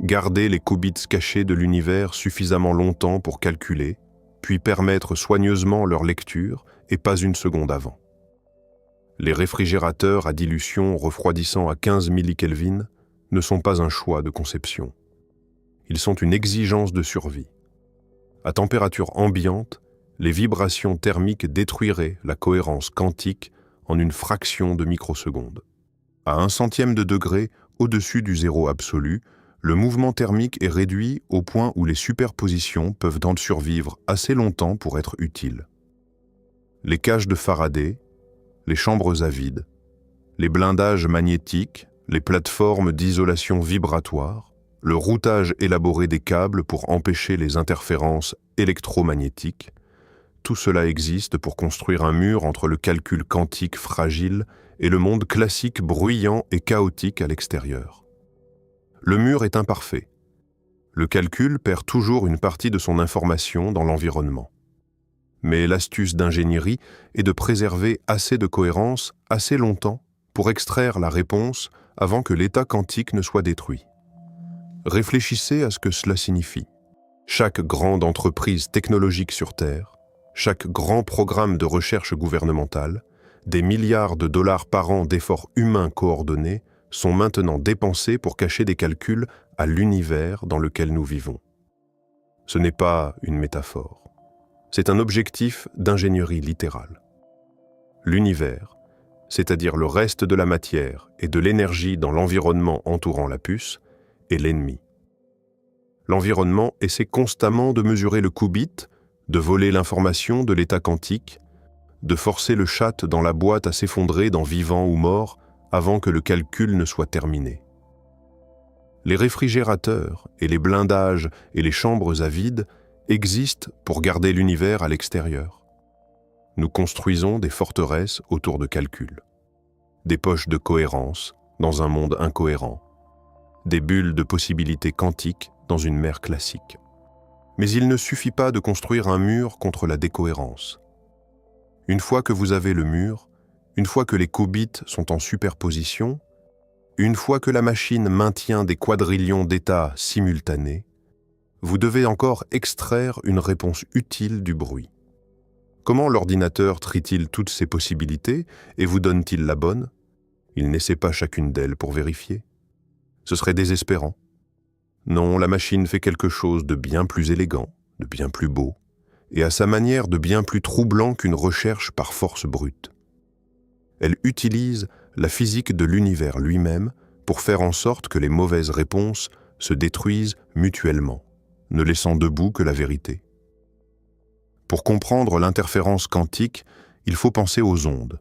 [SPEAKER 1] Garder les qubits cachés de l'univers suffisamment longtemps pour calculer, puis permettre soigneusement leur lecture et pas une seconde avant. Les réfrigérateurs à dilution refroidissant à 15 millikelvin ne sont pas un choix de conception. Ils sont une exigence de survie. À température ambiante, les vibrations thermiques détruiraient la cohérence quantique en une fraction de microseconde. À 1/100 de degré au-dessus du zéro absolu, le mouvement thermique est réduit au point où les superpositions peuvent en survivre assez longtemps pour être utiles. Les cages de Faraday, les chambres à vide, les blindages magnétiques, les plateformes d'isolation vibratoire, le routage élaboré des câbles pour empêcher les interférences électromagnétiques, tout cela existe pour construire un mur entre le calcul quantique fragile et le monde classique bruyant et chaotique à l'extérieur. Le mur est imparfait. Le calcul perd toujours une partie de son information dans l'environnement. Mais l'astuce d'ingénierie est de préserver assez de cohérence assez longtemps pour extraire la réponse avant que l'état quantique ne soit détruit. Réfléchissez à ce que cela signifie. Chaque grande entreprise technologique sur Terre, chaque grand programme de recherche gouvernementale, des milliards de dollars par an d'efforts humains coordonnés sont maintenant dépensés pour cacher des calculs à l'univers dans lequel nous vivons. Ce n'est pas une métaphore. C'est un objectif d'ingénierie littérale. L'univers, c'est-à-dire le reste de la matière et de l'énergie dans l'environnement entourant la puce, est l'ennemi. L'environnement essaie constamment de mesurer le qubit, de voler l'information de l'état quantique, de forcer le chat dans la boîte à s'effondrer dans vivant ou mort avant que le calcul ne soit terminé. Les réfrigérateurs et les blindages et les chambres à vide existent pour garder l'univers à l'extérieur. Nous construisons des forteresses autour de calculs. des poches de cohérence dans un monde incohérent, des bulles de possibilités quantiques dans une mer classique. Mais il ne suffit pas de construire un mur contre la décohérence. Une fois que vous avez le mur, une fois que les qubits sont en superposition, une fois que la machine maintient des quadrillions d'états simultanés, vous devez encore extraire une réponse utile du bruit. Comment l'ordinateur trie-t-il toutes ces possibilités et vous donne-t-il la bonne? Il n'essaie pas chacune d'elles pour vérifier. Ce serait désespérant. Non, la machine fait quelque chose de bien plus élégant, de bien plus beau, et à sa manière de bien plus troublant qu'une recherche par force brute. Elle utilise la physique de l'univers lui-même pour faire en sorte que les mauvaises réponses se détruisent mutuellement, ne laissant debout que la vérité. Pour comprendre l'interférence quantique, il faut penser aux ondes.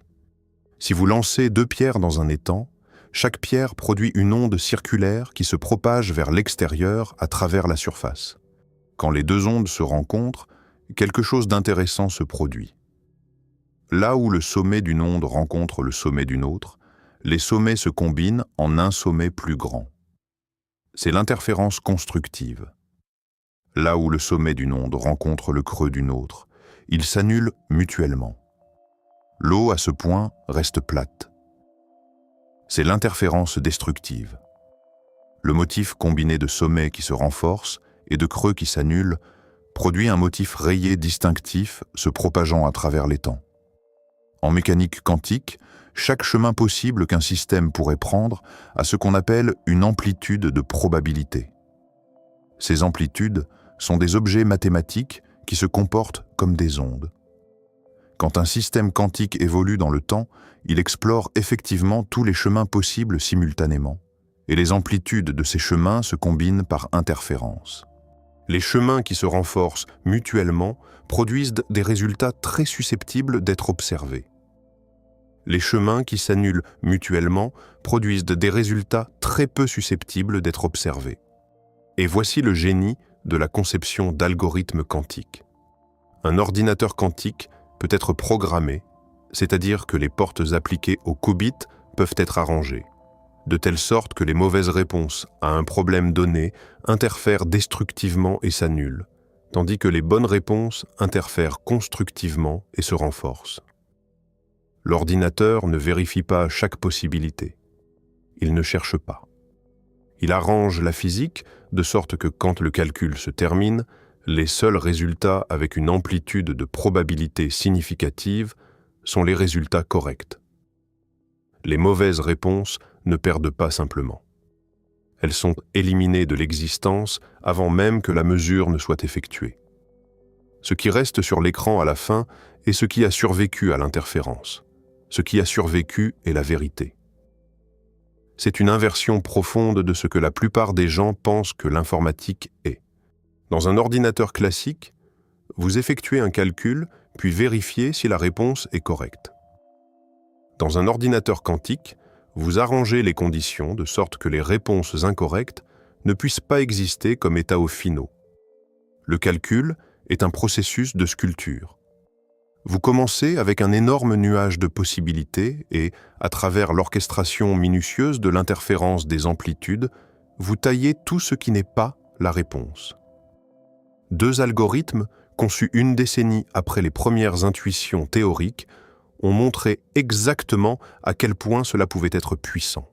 [SPEAKER 1] Si vous lancez 2 pierres dans un étang, chaque pierre produit une onde circulaire qui se propage vers l'extérieur à travers la surface. Quand les 2 ondes se rencontrent, quelque chose d'intéressant se produit. Là où le sommet d'une onde rencontre le sommet d'une autre, les sommets se combinent en un sommet plus grand. C'est l'interférence constructive. Là où le sommet d'une onde rencontre le creux d'une autre, ils s'annulent mutuellement. L'eau, à ce point, reste plate. C'est l'interférence destructive. Le motif combiné de sommets qui se renforcent et de creux qui s'annulent produit un motif rayé distinctif se propageant à travers les temps. En mécanique quantique, chaque chemin possible qu'un système pourrait prendre a ce qu'on appelle une amplitude de probabilité. Ces amplitudes sont des objets mathématiques qui se comportent comme des ondes. Quand un système quantique évolue dans le temps, il explore effectivement tous les chemins possibles simultanément, et les amplitudes de ces chemins se combinent par interférence. Les chemins qui se renforcent mutuellement produisent des résultats très susceptibles d'être observés. Les chemins qui s'annulent mutuellement produisent des résultats très peu susceptibles d'être observés. Et voici le génie de la conception d'algorithmes quantiques. Un ordinateur quantique peut être programmé, c'est-à-dire que les portes appliquées au qubit peuvent être arrangées, de telle sorte que les mauvaises réponses à un problème donné interfèrent destructivement et s'annulent, tandis que les bonnes réponses interfèrent constructivement et se renforcent. L'ordinateur ne vérifie pas chaque possibilité. Il ne cherche pas. Il arrange la physique de sorte que quand le calcul se termine, les seuls résultats avec une amplitude de probabilité significative sont les résultats corrects. Les mauvaises réponses ne perdent pas simplement. Elles sont éliminées de l'existence avant même que la mesure ne soit effectuée. Ce qui reste sur l'écran à la fin est ce qui a survécu à l'interférence. Ce qui a survécu est la vérité. C'est une inversion profonde de ce que la plupart des gens pensent que l'informatique est. Dans un ordinateur classique, vous effectuez un calcul, puis vérifiez si la réponse est correcte. Dans un ordinateur quantique, vous arrangez les conditions de sorte que les réponses incorrectes ne puissent pas exister comme états finaux. Le calcul est un processus de sculpture. Vous commencez avec un énorme nuage de possibilités et, à travers l'orchestration minutieuse de l'interférence des amplitudes, vous taillez tout ce qui n'est pas la réponse. 2 algorithmes, conçus une décennie après les premières intuitions théoriques, ont montré exactement à quel point cela pouvait être puissant.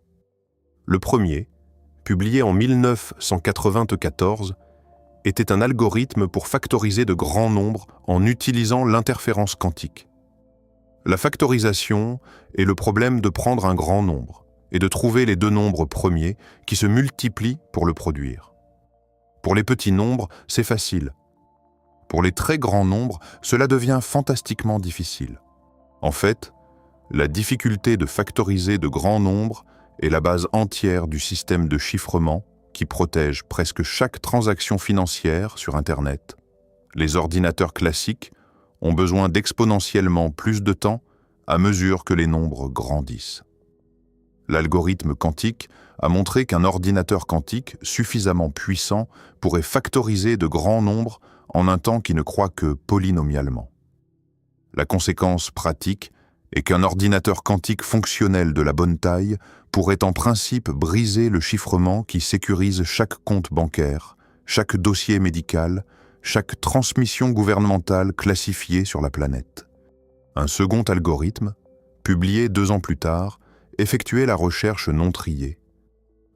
[SPEAKER 1] Le premier, publié en 1994, était un algorithme pour factoriser de grands nombres en utilisant l'interférence quantique. La factorisation est le problème de prendre un grand nombre et de trouver les 2 nombres premiers qui se multiplient pour le produire. Pour les petits nombres, c'est facile. Pour les très grands nombres, cela devient fantastiquement difficile. En fait, la difficulté de factoriser de grands nombres est la base entière du système de chiffrement qui protège presque chaque transaction financière sur Internet. Les ordinateurs classiques ont besoin d'exponentiellement plus de temps à mesure que les nombres grandissent. L'algorithme quantique a montré qu'un ordinateur quantique suffisamment puissant pourrait factoriser de grands nombres en un temps qui ne croît que polynomialement. La conséquence pratique et qu'un ordinateur quantique fonctionnel de la bonne taille pourrait en principe briser le chiffrement qui sécurise chaque compte bancaire, chaque dossier médical, chaque transmission gouvernementale classifiée sur la planète. Un second algorithme, publié 2 ans plus tard, effectuait la recherche non triée.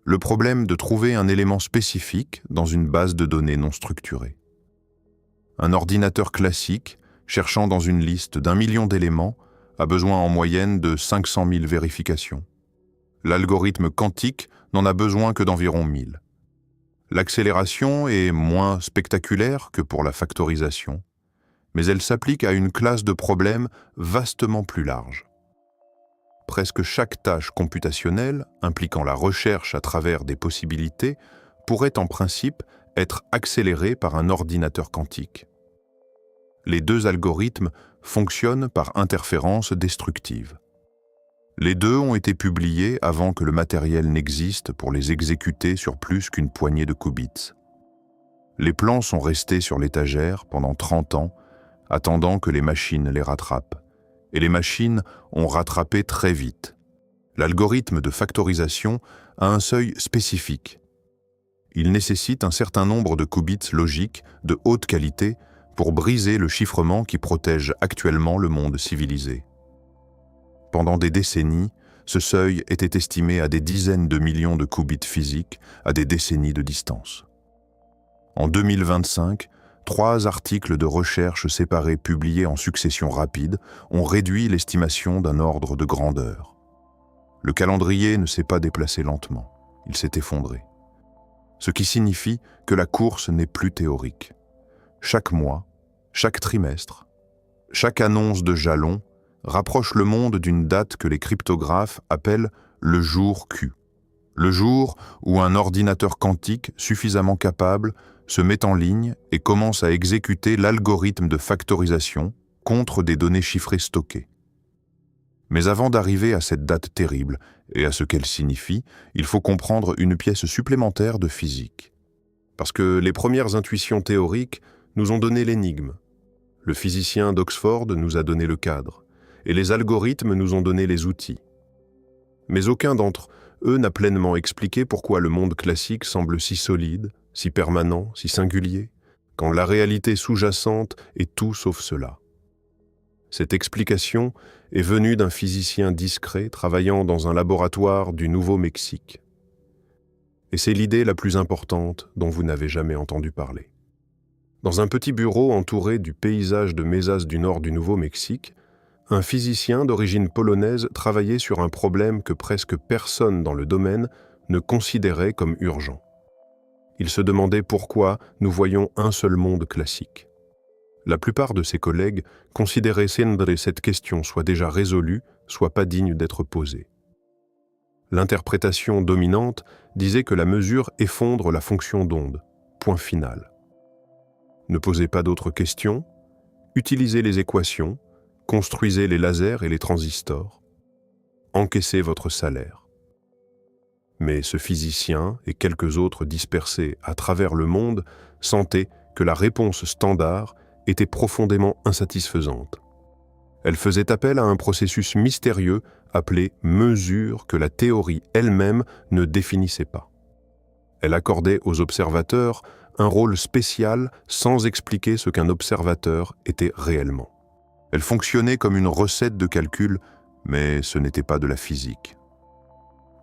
[SPEAKER 1] Le problème de trouver un élément spécifique dans une base de données non structurée. Un ordinateur classique, cherchant dans une liste d'1 million d'éléments, a besoin en moyenne de 500 000 vérifications. L'algorithme quantique n'en a besoin que d'environ 1000. L'accélération est moins spectaculaire que pour la factorisation, mais elle s'applique à une classe de problèmes vastement plus large. Presque chaque tâche computationnelle impliquant la recherche à travers des possibilités pourrait en principe être accélérée par un ordinateur quantique. Les 2 algorithmes fonctionnent par interférence destructive. Les 2 ont été publiés avant que le matériel n'existe pour les exécuter sur plus qu'une poignée de qubits. Les plans sont restés sur l'étagère pendant 30 ans, attendant que les machines les rattrapent. Et les machines ont rattrapé très vite. L'algorithme de factorisation a un seuil spécifique. Il nécessite un certain nombre de qubits logiques de haute qualité pour briser le chiffrement qui protège actuellement le monde civilisé. Pendant des décennies, ce seuil était estimé à des dizaines de millions de qubits physiques à des décennies de distance. En 2025, 3 articles de recherche séparés publiés en succession rapide ont réduit l'estimation d'un ordre de grandeur. Le calendrier ne s'est pas déplacé lentement, il s'est effondré. Ce qui signifie que la course n'est plus théorique. Chaque mois, chaque trimestre, chaque annonce de jalon rapproche le monde d'une date que les cryptographes appellent le jour Q. Le jour où un ordinateur quantique suffisamment capable se met en ligne et commence à exécuter l'algorithme de factorisation contre des données chiffrées stockées. Mais avant d'arriver à cette date terrible et à ce qu'elle signifie, il faut comprendre une pièce supplémentaire de physique. Parce que les premières intuitions théoriques nous ont donné l'énigme. Le physicien d'Oxford nous a donné le cadre, et les algorithmes nous ont donné les outils. Mais aucun d'entre eux n'a pleinement expliqué pourquoi le monde classique semble si solide, si permanent, si singulier, quand la réalité sous-jacente est tout sauf cela. Cette explication est venue d'un physicien discret travaillant dans un laboratoire du Nouveau-Mexique. Et c'est l'idée la plus importante dont vous n'avez jamais entendu parler. Dans un petit bureau entouré du paysage de Mesas du nord du Nouveau-Mexique, un physicien d'origine polonaise travaillait sur un problème que presque personne dans le domaine ne considérait comme urgent. Il se demandait pourquoi nous voyons un seul monde classique. La plupart de ses collègues considéraient que cette question soit déjà résolue, soit pas digne d'être posée. L'interprétation dominante disait que la mesure effondre la fonction d'onde, point final. Ne posez pas d'autres questions, utilisez les équations, construisez les lasers et les transistors, encaissez votre salaire. Mais ce physicien et quelques autres dispersés à travers le monde sentaient que la réponse standard était profondément insatisfaisante. Elle faisait appel à un processus mystérieux appelé mesure que la théorie elle-même ne définissait pas. Elle accordait aux observateurs un rôle spécial sans expliquer ce qu'un observateur était réellement. Elle fonctionnait comme une recette de calcul, mais ce n'était pas de la physique.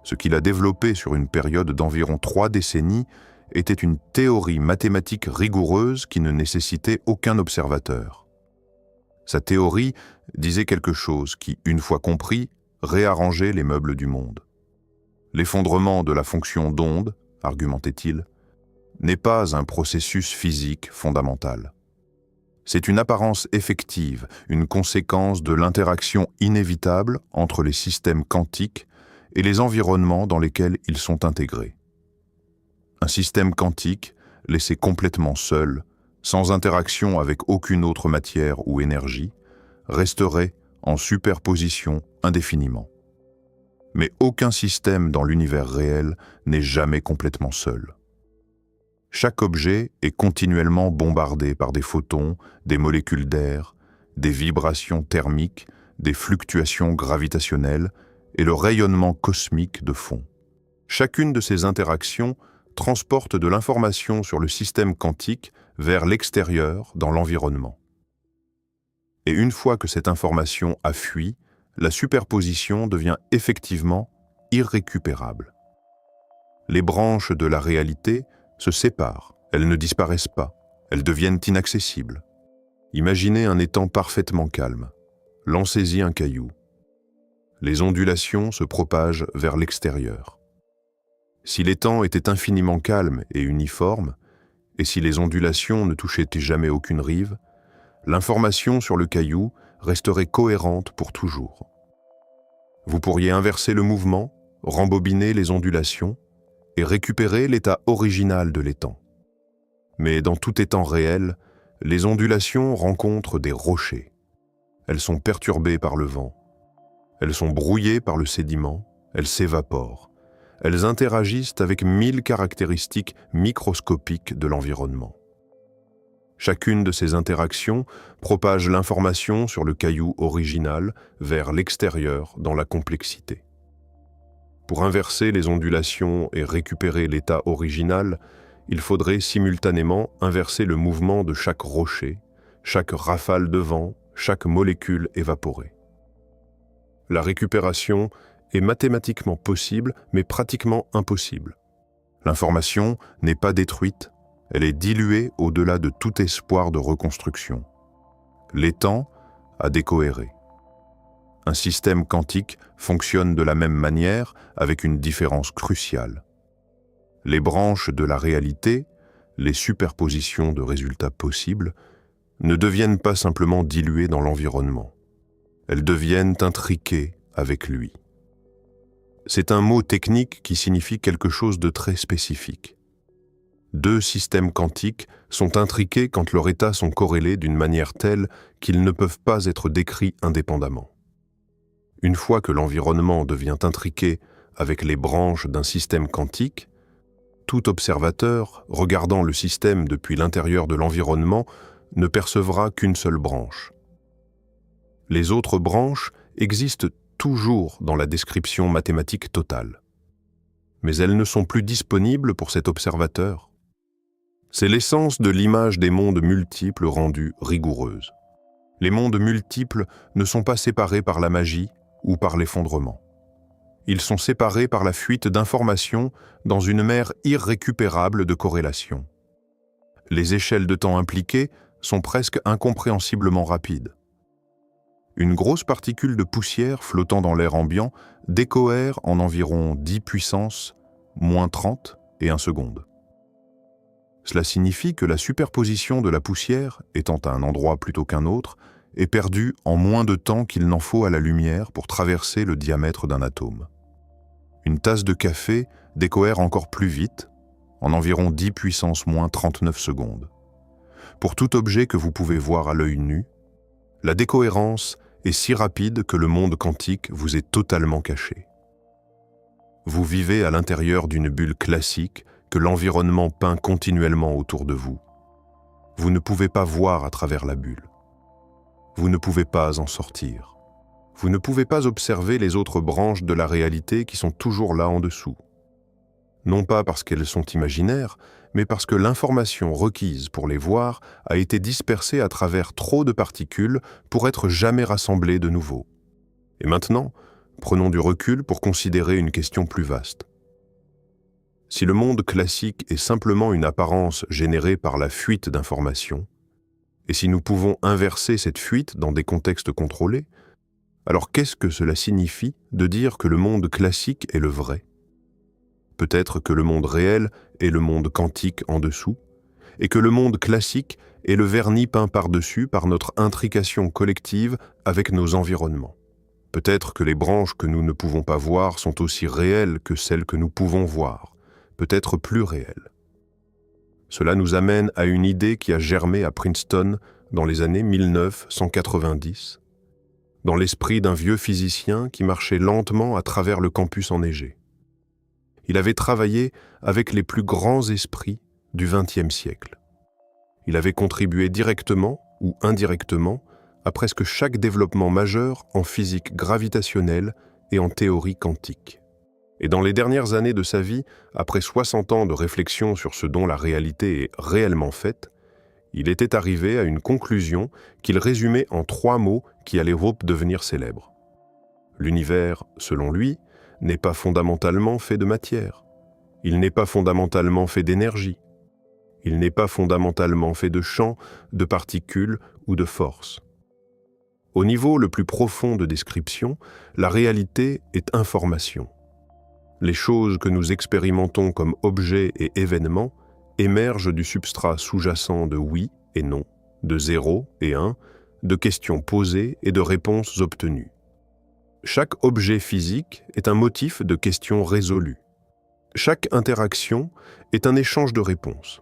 [SPEAKER 1] Ce qu'il a développé sur une période d'environ 3 décennies était une théorie mathématique rigoureuse qui ne nécessitait aucun observateur. Sa théorie disait quelque chose qui, une fois compris, réarrangeait les meubles du monde. L'effondrement de la fonction d'onde, argumentait-il, n'est pas un processus physique fondamental. C'est une apparence effective, une conséquence de l'interaction inévitable entre les systèmes quantiques et les environnements dans lesquels ils sont intégrés. Un système quantique, laissé complètement seul, sans interaction avec aucune autre matière ou énergie, resterait en superposition indéfiniment. Mais aucun système dans l'univers réel n'est jamais complètement seul. Chaque objet est continuellement bombardé par des photons, des molécules d'air, des vibrations thermiques, des fluctuations gravitationnelles et le rayonnement cosmique de fond. Chacune de ces interactions transporte de l'information sur le système quantique vers l'extérieur dans l'environnement. Et une fois que cette information a fui, la superposition devient effectivement irrécupérable. Les branches de la réalité se séparent, elles ne disparaissent pas, elles deviennent inaccessibles. Imaginez un étang parfaitement calme. Lancez-y un caillou. Les ondulations se propagent vers l'extérieur. Si l'étang était infiniment calme et uniforme, et si les ondulations ne touchaient jamais aucune rive, l'information sur le caillou resterait cohérente pour toujours. Vous pourriez inverser le mouvement, rembobiner les ondulations et récupérer l'état original de l'étang. Mais dans tout étang réel, les ondulations rencontrent des rochers. Elles sont perturbées par le vent. Elles sont brouillées par le sédiment, elles s'évaporent. Elles interagissent avec 1000 caractéristiques microscopiques de l'environnement. Chacune de ces interactions propage l'information sur le caillou original vers l'extérieur dans la complexité. Pour inverser les ondulations et récupérer l'état original, il faudrait simultanément inverser le mouvement de chaque rocher, chaque rafale de vent, chaque molécule évaporée. La récupération est mathématiquement possible, mais pratiquement impossible. L'information n'est pas détruite, elle est diluée au-delà de tout espoir de reconstruction. L'étang a décohéré. Un système quantique fonctionne de la même manière avec une différence cruciale. Les branches de la réalité, les superpositions de résultats possibles, ne deviennent pas simplement diluées dans l'environnement. Elles deviennent intriquées avec lui. C'est un mot technique qui signifie quelque chose de très spécifique. Deux systèmes quantiques sont intriqués quand leurs états sont corrélés d'une manière telle qu'ils ne peuvent pas être décrits indépendamment. Une fois que l'environnement devient intriqué avec les branches d'un système quantique, tout observateur, regardant le système depuis l'intérieur de l'environnement, ne percevra qu'une seule branche. Les autres branches existent toujours dans la description mathématique totale. Mais elles ne sont plus disponibles pour cet observateur. C'est l'essence de l'image des mondes multiples rendue rigoureuse. Les mondes multiples ne sont pas séparés par la magie ou par l'effondrement. Ils sont séparés par la fuite d'informations dans une mer irrécupérable de corrélation. Les échelles de temps impliquées sont presque incompréhensiblement rapides. Une grosse particule de poussière flottant dans l'air ambiant décohère en environ 10 puissance moins 30 et 1 seconde. Cela signifie que la superposition de la poussière, étant à un endroit plutôt qu'un autre, est perdue en moins de temps qu'il n'en faut à la lumière pour traverser le diamètre d'un atome. Une tasse de café décohère encore plus vite, en environ 10 puissance moins 39 secondes. Pour tout objet que vous pouvez voir à l'œil nu, la décohérence est si rapide que le monde quantique vous est totalement caché. Vous vivez à l'intérieur d'une bulle classique que l'environnement peint continuellement autour de vous. Vous ne pouvez pas voir à travers la bulle. Vous ne pouvez pas en sortir. Vous ne pouvez pas observer les autres branches de la réalité qui sont toujours là en dessous. Non pas parce qu'elles sont imaginaires, mais parce que l'information requise pour les voir a été dispersée à travers trop de particules pour être jamais rassemblée de nouveau. Et maintenant, prenons du recul pour considérer une question plus vaste. Si le monde classique est simplement une apparence générée par la fuite d'informations, et si nous pouvons inverser cette fuite dans des contextes contrôlés, alors qu'est-ce que cela signifie de dire que le monde classique est le vrai ? Peut-être que le monde réel est le monde quantique en dessous, et que le monde classique est le vernis peint par-dessus par notre intrication collective avec nos environnements. Peut-être que les branches que nous ne pouvons pas voir sont aussi réelles que celles que nous pouvons voir, peut-être plus réelles. Cela nous amène à une idée qui a germé à Princeton dans les années 1990, dans l'esprit d'un vieux physicien qui marchait lentement à travers le campus enneigé. Il avait travaillé avec les plus grands esprits du XXe siècle. Il avait contribué directement ou indirectement à presque chaque développement majeur en physique gravitationnelle et en théorie quantique. Et dans les dernières années de sa vie, après 60 ans de réflexion sur ce dont la réalité est réellement faite, il était arrivé à une conclusion qu'il résumait en 3 mots qui allaient devenir célèbres. L'univers, selon lui, n'est pas fondamentalement fait de matière. Il n'est pas fondamentalement fait d'énergie. Il n'est pas fondamentalement fait de champs, de particules ou de forces. Au niveau le plus profond de description, la réalité est information. Les choses que nous expérimentons comme objets et événements émergent du substrat sous-jacent de oui et non, de 0 et 1, de questions posées et de réponses obtenues. Chaque objet physique est un motif de questions résolues. Chaque interaction est un échange de réponses.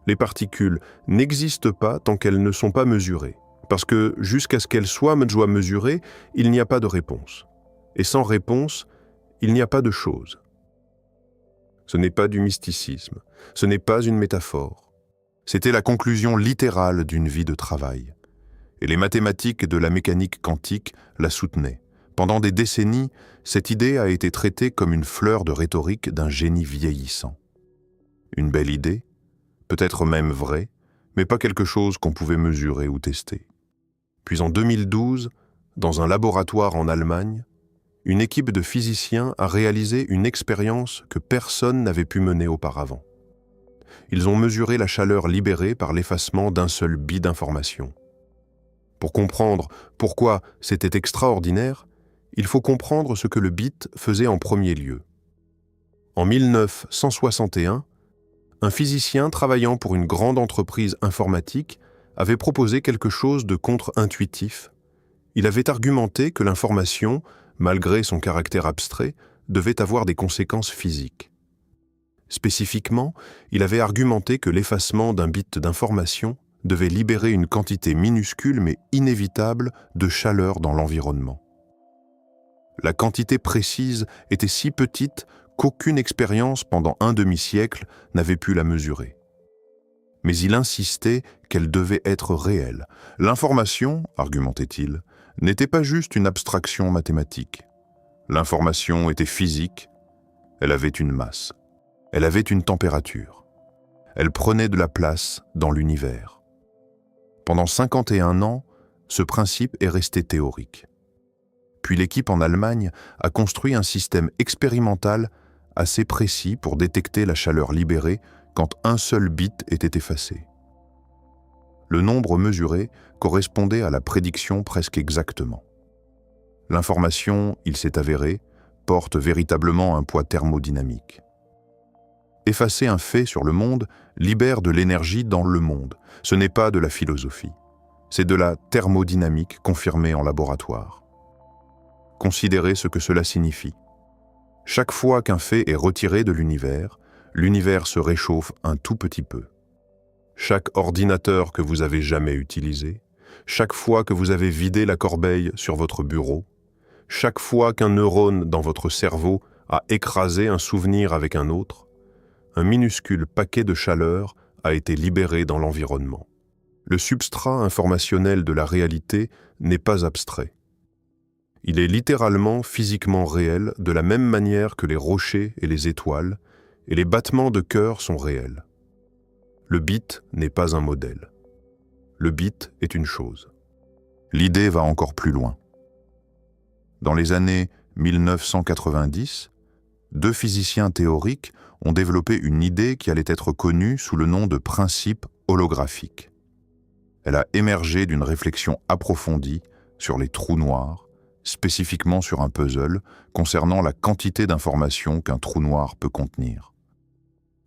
[SPEAKER 1] Les particules n'existent pas tant qu'elles ne sont pas mesurées, parce que jusqu'à ce qu'elles soient mesurées, il n'y a pas de réponse. Et sans réponse, il n'y a pas de chose. Ce n'est pas du mysticisme, ce n'est pas une métaphore. C'était la conclusion littérale d'une vie de travail. Et les mathématiques de la mécanique quantique la soutenaient. Pendant des décennies, cette idée a été traitée comme une fleur de rhétorique d'un génie vieillissant. Une belle idée, peut-être même vraie, mais pas quelque chose qu'on pouvait mesurer ou tester. Puis en 2012, dans un laboratoire en Allemagne, une équipe de physiciens a réalisé une expérience que personne n'avait pu mener auparavant. Ils ont mesuré la chaleur libérée par l'effacement d'un seul bit d'information. Pour comprendre pourquoi c'était extraordinaire, il faut comprendre ce que le bit faisait en premier lieu. En 1961, un physicien travaillant pour une grande entreprise informatique avait proposé quelque chose de contre-intuitif. Il avait argumenté que l'information, malgré son caractère abstrait, devait avoir des conséquences physiques. Spécifiquement, il avait argumenté que l'effacement d'un bit d'information devait libérer une quantité minuscule mais inévitable de chaleur dans l'environnement. La quantité précise était si petite qu'aucune expérience pendant un demi-siècle n'avait pu la mesurer. Mais il insistait qu'elle devait être réelle. L'information, argumentait-il, n'était pas juste une abstraction mathématique. L'information était physique, elle avait une masse, elle avait une température. Elle prenait de la place dans l'univers. Pendant 51 ans, ce principe est resté théorique. Puis l'équipe en Allemagne a construit un système expérimental assez précis pour détecter la chaleur libérée quand un seul bit était effacé. Le nombre mesuré correspondait à la prédiction presque exactement. L'information, il s'est avéré, porte véritablement un poids thermodynamique. Effacer un fait sur le monde libère de l'énergie dans le monde. Ce n'est pas de la philosophie, c'est de la thermodynamique confirmée en laboratoire. Considérez ce que cela signifie. Chaque fois qu'un fait est retiré de l'univers se réchauffe un tout petit peu. Chaque ordinateur que vous avez jamais utilisé, chaque fois que vous avez vidé la corbeille sur votre bureau, chaque fois qu'un neurone dans votre cerveau a écrasé un souvenir avec un autre, un minuscule paquet de chaleur a été libéré dans l'environnement. Le substrat informationnel de la réalité n'est pas abstrait. Il est littéralement physiquement réel de la même manière que les rochers et les étoiles, et les battements de cœur sont réels. Le bit n'est pas un modèle. Le bit est une chose. L'idée va encore plus loin. Dans les années 1990, 2 physiciens théoriques ont développé une idée qui allait être connue sous le nom de principe holographique. Elle a émergé d'une réflexion approfondie sur les trous noirs, spécifiquement sur un puzzle concernant la quantité d'informations qu'un trou noir peut contenir.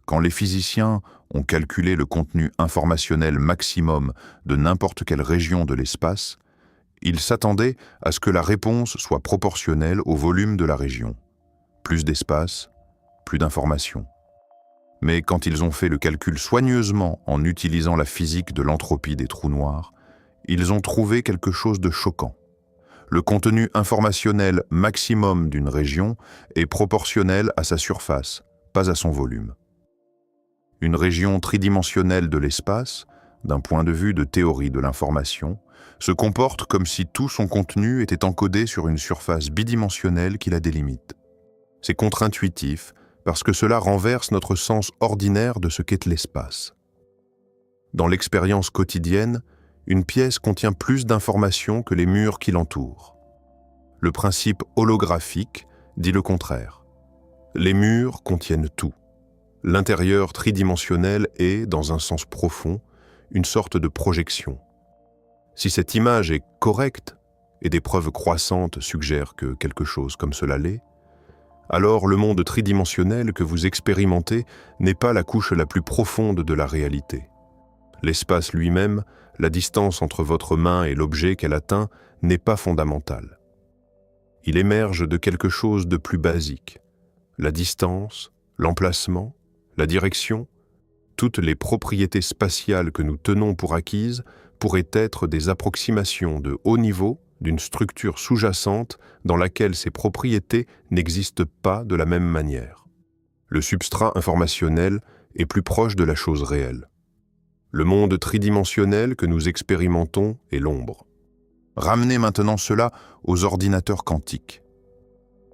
[SPEAKER 1] Quand les physiciens ont calculé le contenu informationnel maximum de n'importe quelle région de l'espace, ils s'attendaient à ce que la réponse soit proportionnelle au volume de la région. Plus d'espace, plus d'informations. Mais quand ils ont fait le calcul soigneusement en utilisant la physique de l'entropie des trous noirs, ils ont trouvé quelque chose de choquant. Le contenu informationnel maximum d'une région est proportionnel à sa surface, pas à son volume. Une région tridimensionnelle de l'espace, d'un point de vue de théorie de l'information, se comporte comme si tout son contenu était encodé sur une surface bidimensionnelle qui la délimite. C'est contre-intuitif parce que cela renverse notre sens ordinaire de ce qu'est l'espace. Dans l'expérience quotidienne, une pièce contient plus d'informations que les murs qui l'entourent. Le principe holographique dit le contraire. Les murs contiennent tout. L'intérieur tridimensionnel est, dans un sens profond, une sorte de projection. Si cette image est correcte, et des preuves croissantes suggèrent que quelque chose comme cela l'est, alors le monde tridimensionnel que vous expérimentez n'est pas la couche la plus profonde de la réalité. L'espace lui-même, la distance entre votre main et l'objet qu'elle atteint, n'est pas fondamentale. Il émerge de quelque chose de plus basique. La distance, l'emplacement, la direction, toutes les propriétés spatiales que nous tenons pour acquises pourraient être des approximations de haut niveau d'une structure sous-jacente dans laquelle ces propriétés n'existent pas de la même manière. Le substrat informationnel est plus proche de la chose réelle. Le monde tridimensionnel que nous expérimentons est l'ombre. Ramenez maintenant cela aux ordinateurs quantiques.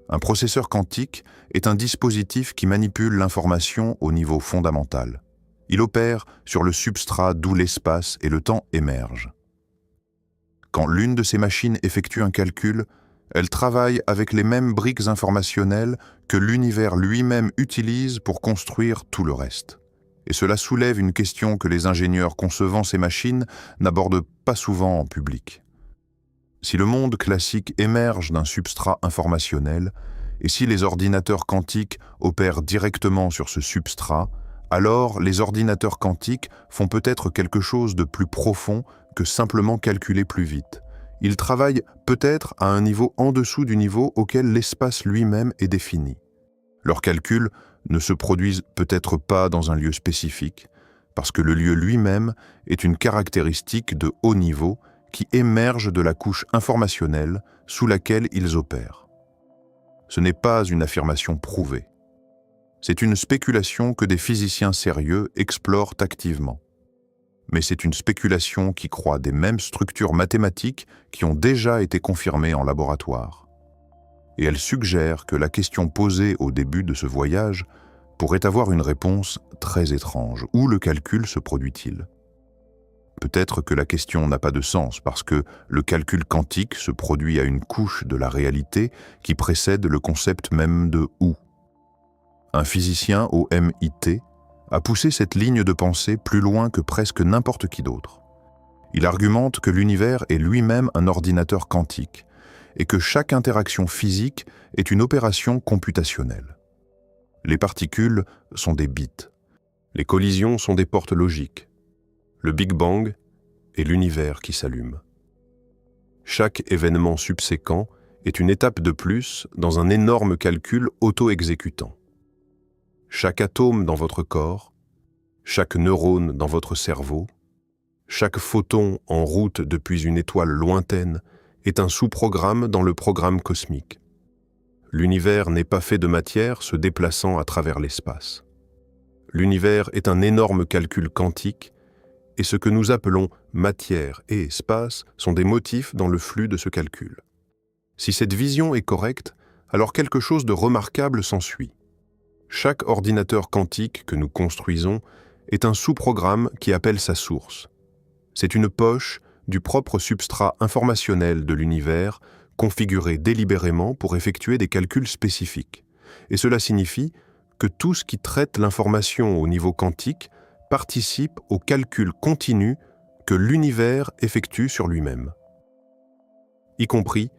[SPEAKER 1] Un processeur quantique est un dispositif qui manipule l'information au niveau fondamental. Il opère sur le substrat d'où l'espace et le temps émergent. Quand l'une de ces machines effectue un calcul, elle travaille avec les mêmes briques informationnelles que l'univers lui-même utilise pour construire tout le reste. Et cela soulève une question que les ingénieurs concevant ces machines n'abordent pas souvent en public. Si le monde classique émerge d'un substrat informationnel, et si les ordinateurs quantiques opèrent directement sur ce substrat, alors les ordinateurs quantiques font peut-être quelque chose de plus profond que simplement calculer plus vite. Ils travaillent peut-être à un niveau en dessous du niveau auquel l'espace lui-même est défini. Leurs calculs ne se produisent peut-être pas dans un lieu spécifique, parce que le lieu lui-même est une caractéristique de haut niveau qui émerge de la couche informationnelle sous laquelle ils opèrent. Ce n'est pas une affirmation prouvée. C'est une spéculation que des physiciens sérieux explorent activement. Mais c'est une spéculation qui croit des mêmes structures mathématiques qui ont déjà été confirmées en laboratoire. Et elle suggère que la question posée au début de ce voyage pourrait avoir une réponse très étrange. Où le calcul se produit-il ? Peut-être que la question n'a pas de sens parce que le calcul quantique se produit à une couche de la réalité qui précède le concept même de « où ». Un physicien au MIT a poussé cette ligne de pensée plus loin que presque n'importe qui d'autre. Il argumente que l'univers est lui-même un ordinateur quantique et que chaque interaction physique est une opération computationnelle. Les particules sont des bits. Les collisions sont des portes logiques. Le Big Bang est l'univers qui s'allume. Chaque événement subséquent est une étape de plus dans un énorme calcul auto-exécutant. Chaque atome dans votre corps, chaque neurone dans votre cerveau, chaque photon en route depuis une étoile lointaine est un sous-programme dans le programme cosmique. L'univers n'est pas fait de matière se déplaçant à travers l'espace. L'univers est un énorme calcul quantique et ce que nous appelons matière et espace sont des motifs dans le flux de ce calcul. Si cette vision est correcte, alors quelque chose de remarquable s'ensuit. Chaque ordinateur quantique que nous construisons est un sous-programme qui appelle sa source. C'est une poche du propre substrat informationnel de l'univers configuré délibérément pour effectuer des calculs spécifiques. Et cela signifie que tout ce qui traite l'information au niveau quantique participe au calcul continu que l'univers effectue sur lui-même. Y compris,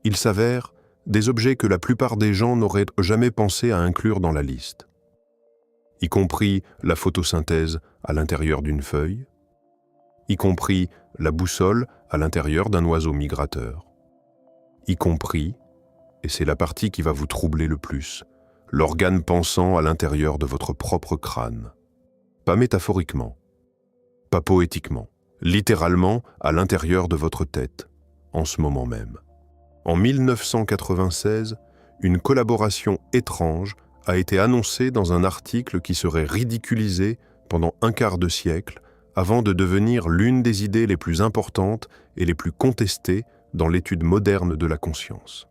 [SPEAKER 1] il s'avère, des objets que la plupart des gens n'auraient jamais pensé à inclure dans la liste. Y compris la photosynthèse à l'intérieur d'une feuille, y compris la boussole à l'intérieur d'un oiseau migrateur, y compris, et c'est la partie qui va vous troubler le plus, l'organe pensant à l'intérieur de votre propre crâne. Pas métaphoriquement, pas poétiquement, littéralement à l'intérieur de votre tête, en ce moment même. En 1996, une collaboration étrange a été annoncée dans un article qui serait ridiculisé pendant un quart de siècle avant de devenir l'une des idées les plus importantes et les plus contestées dans l'étude moderne de la conscience.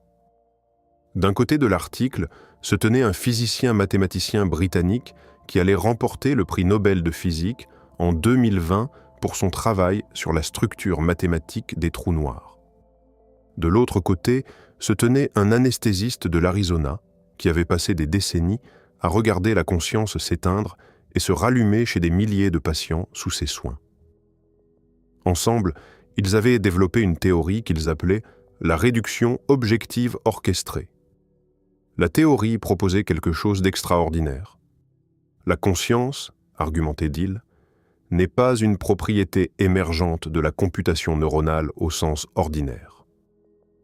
[SPEAKER 1] D'un côté de l'article se tenait un physicien mathématicien britannique qui allait remporter le prix Nobel de physique en 2020 pour son travail sur la structure mathématique des trous noirs. De l'autre côté se tenait un anesthésiste de l'Arizona qui avait passé des décennies à regarder la conscience s'éteindre et se rallumer chez des milliers de patients sous ses soins. Ensemble, ils avaient développé une théorie qu'ils appelaient la réduction objective orchestrée. La théorie proposait quelque chose d'extraordinaire. La conscience, argumentait-il, n'est pas une propriété émergente de la computation neuronale au sens ordinaire.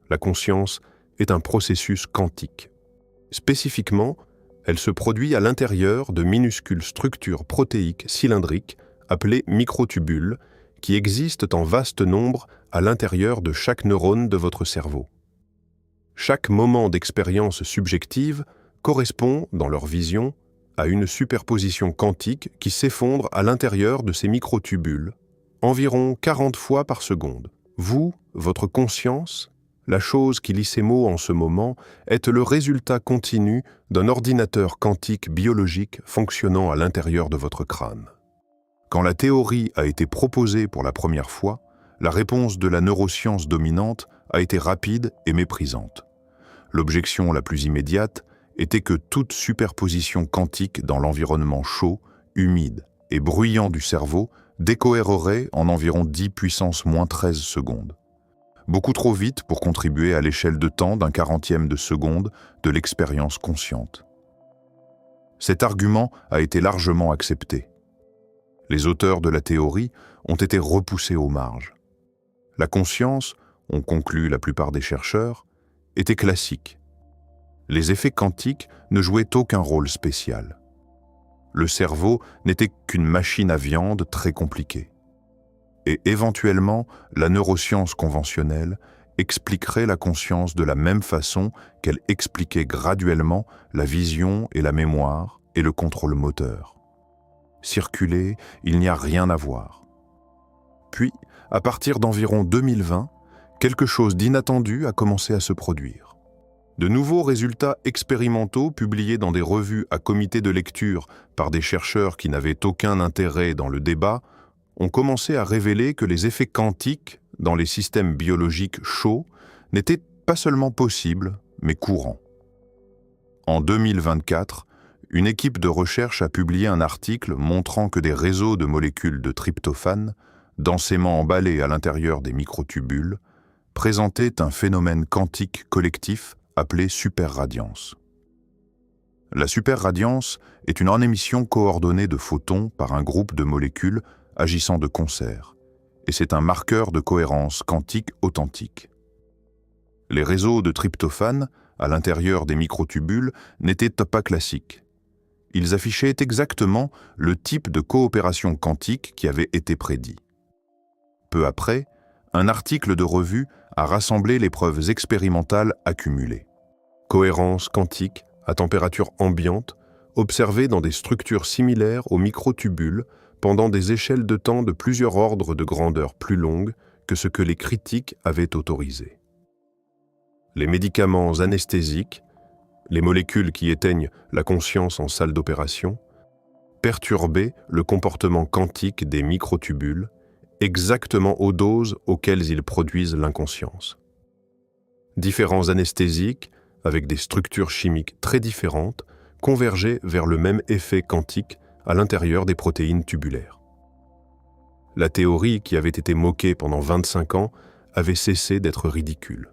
[SPEAKER 1] La conscience est un processus quantique. Spécifiquement, elle se produit à l'intérieur de minuscules structures protéiques cylindriques appelées microtubules qui existent en vaste nombre à l'intérieur de chaque neurone de votre cerveau. Chaque moment d'expérience subjective correspond, dans leur vision, à une superposition quantique qui s'effondre à l'intérieur de ces microtubules, environ 40 fois par seconde. Vous, votre conscience, la chose qui lit ces mots en ce moment, est le résultat continu d'un ordinateur quantique biologique fonctionnant à l'intérieur de votre crâne. Quand la théorie a été proposée pour la première fois, la réponse de la neuroscience dominante a été rapide et méprisante. L'objection la plus immédiate était que toute superposition quantique dans l'environnement chaud, humide et bruyant du cerveau décohérerait en environ 10 puissance moins 13 secondes. Beaucoup trop vite pour contribuer à l'échelle de temps d'un 40e de seconde de l'expérience consciente. Cet argument a été largement accepté. Les auteurs de la théorie ont été repoussés aux marges. La conscience, ont conclu la plupart des chercheurs, était classique. Les effets quantiques ne jouaient aucun rôle spécial. Le cerveau n'était qu'une machine à viande très compliquée. Et éventuellement, la neuroscience conventionnelle expliquerait la conscience de la même façon qu'elle expliquait graduellement la vision et la mémoire et le contrôle moteur. Circuler, il n'y a rien à voir. Puis, à partir d'environ 2020, quelque chose d'inattendu a commencé à se produire. De nouveaux résultats expérimentaux publiés dans des revues à comité de lecture par des chercheurs qui n'avaient aucun intérêt dans le débat ont commencé à révéler que les effets quantiques dans les systèmes biologiques chauds n'étaient pas seulement possibles, mais courants. En 2024, une équipe de recherche a publié un article montrant que des réseaux de molécules de tryptophane, densément emballés à l'intérieur des microtubules, présentaient un phénomène quantique collectif appelé superradiance. La superradiance est une émission coordonnée de photons par un groupe de molécules agissant de concert, et c'est un marqueur de cohérence quantique authentique. Les réseaux de tryptophane, à l'intérieur des microtubules, n'étaient pas classiques. Ils affichaient exactement le type de coopération quantique qui avait été prédit. Peu après, un article de revue a rassemblé les preuves expérimentales accumulées. Cohérence quantique à température ambiante, observée dans des structures similaires aux microtubules pendant des échelles de temps de plusieurs ordres de grandeur plus longues que ce que les critiques avaient autorisé. Les médicaments anesthésiques, les molécules qui éteignent la conscience en salle d'opération, perturbaient le comportement quantique des microtubules, exactement aux doses auxquelles ils produisent l'inconscience. Différents anesthésiques, avec des structures chimiques très différentes, convergeaient vers le même effet quantique à l'intérieur des protéines tubulaires. La théorie qui avait été moquée pendant 25 ans avait cessé d'être ridicule.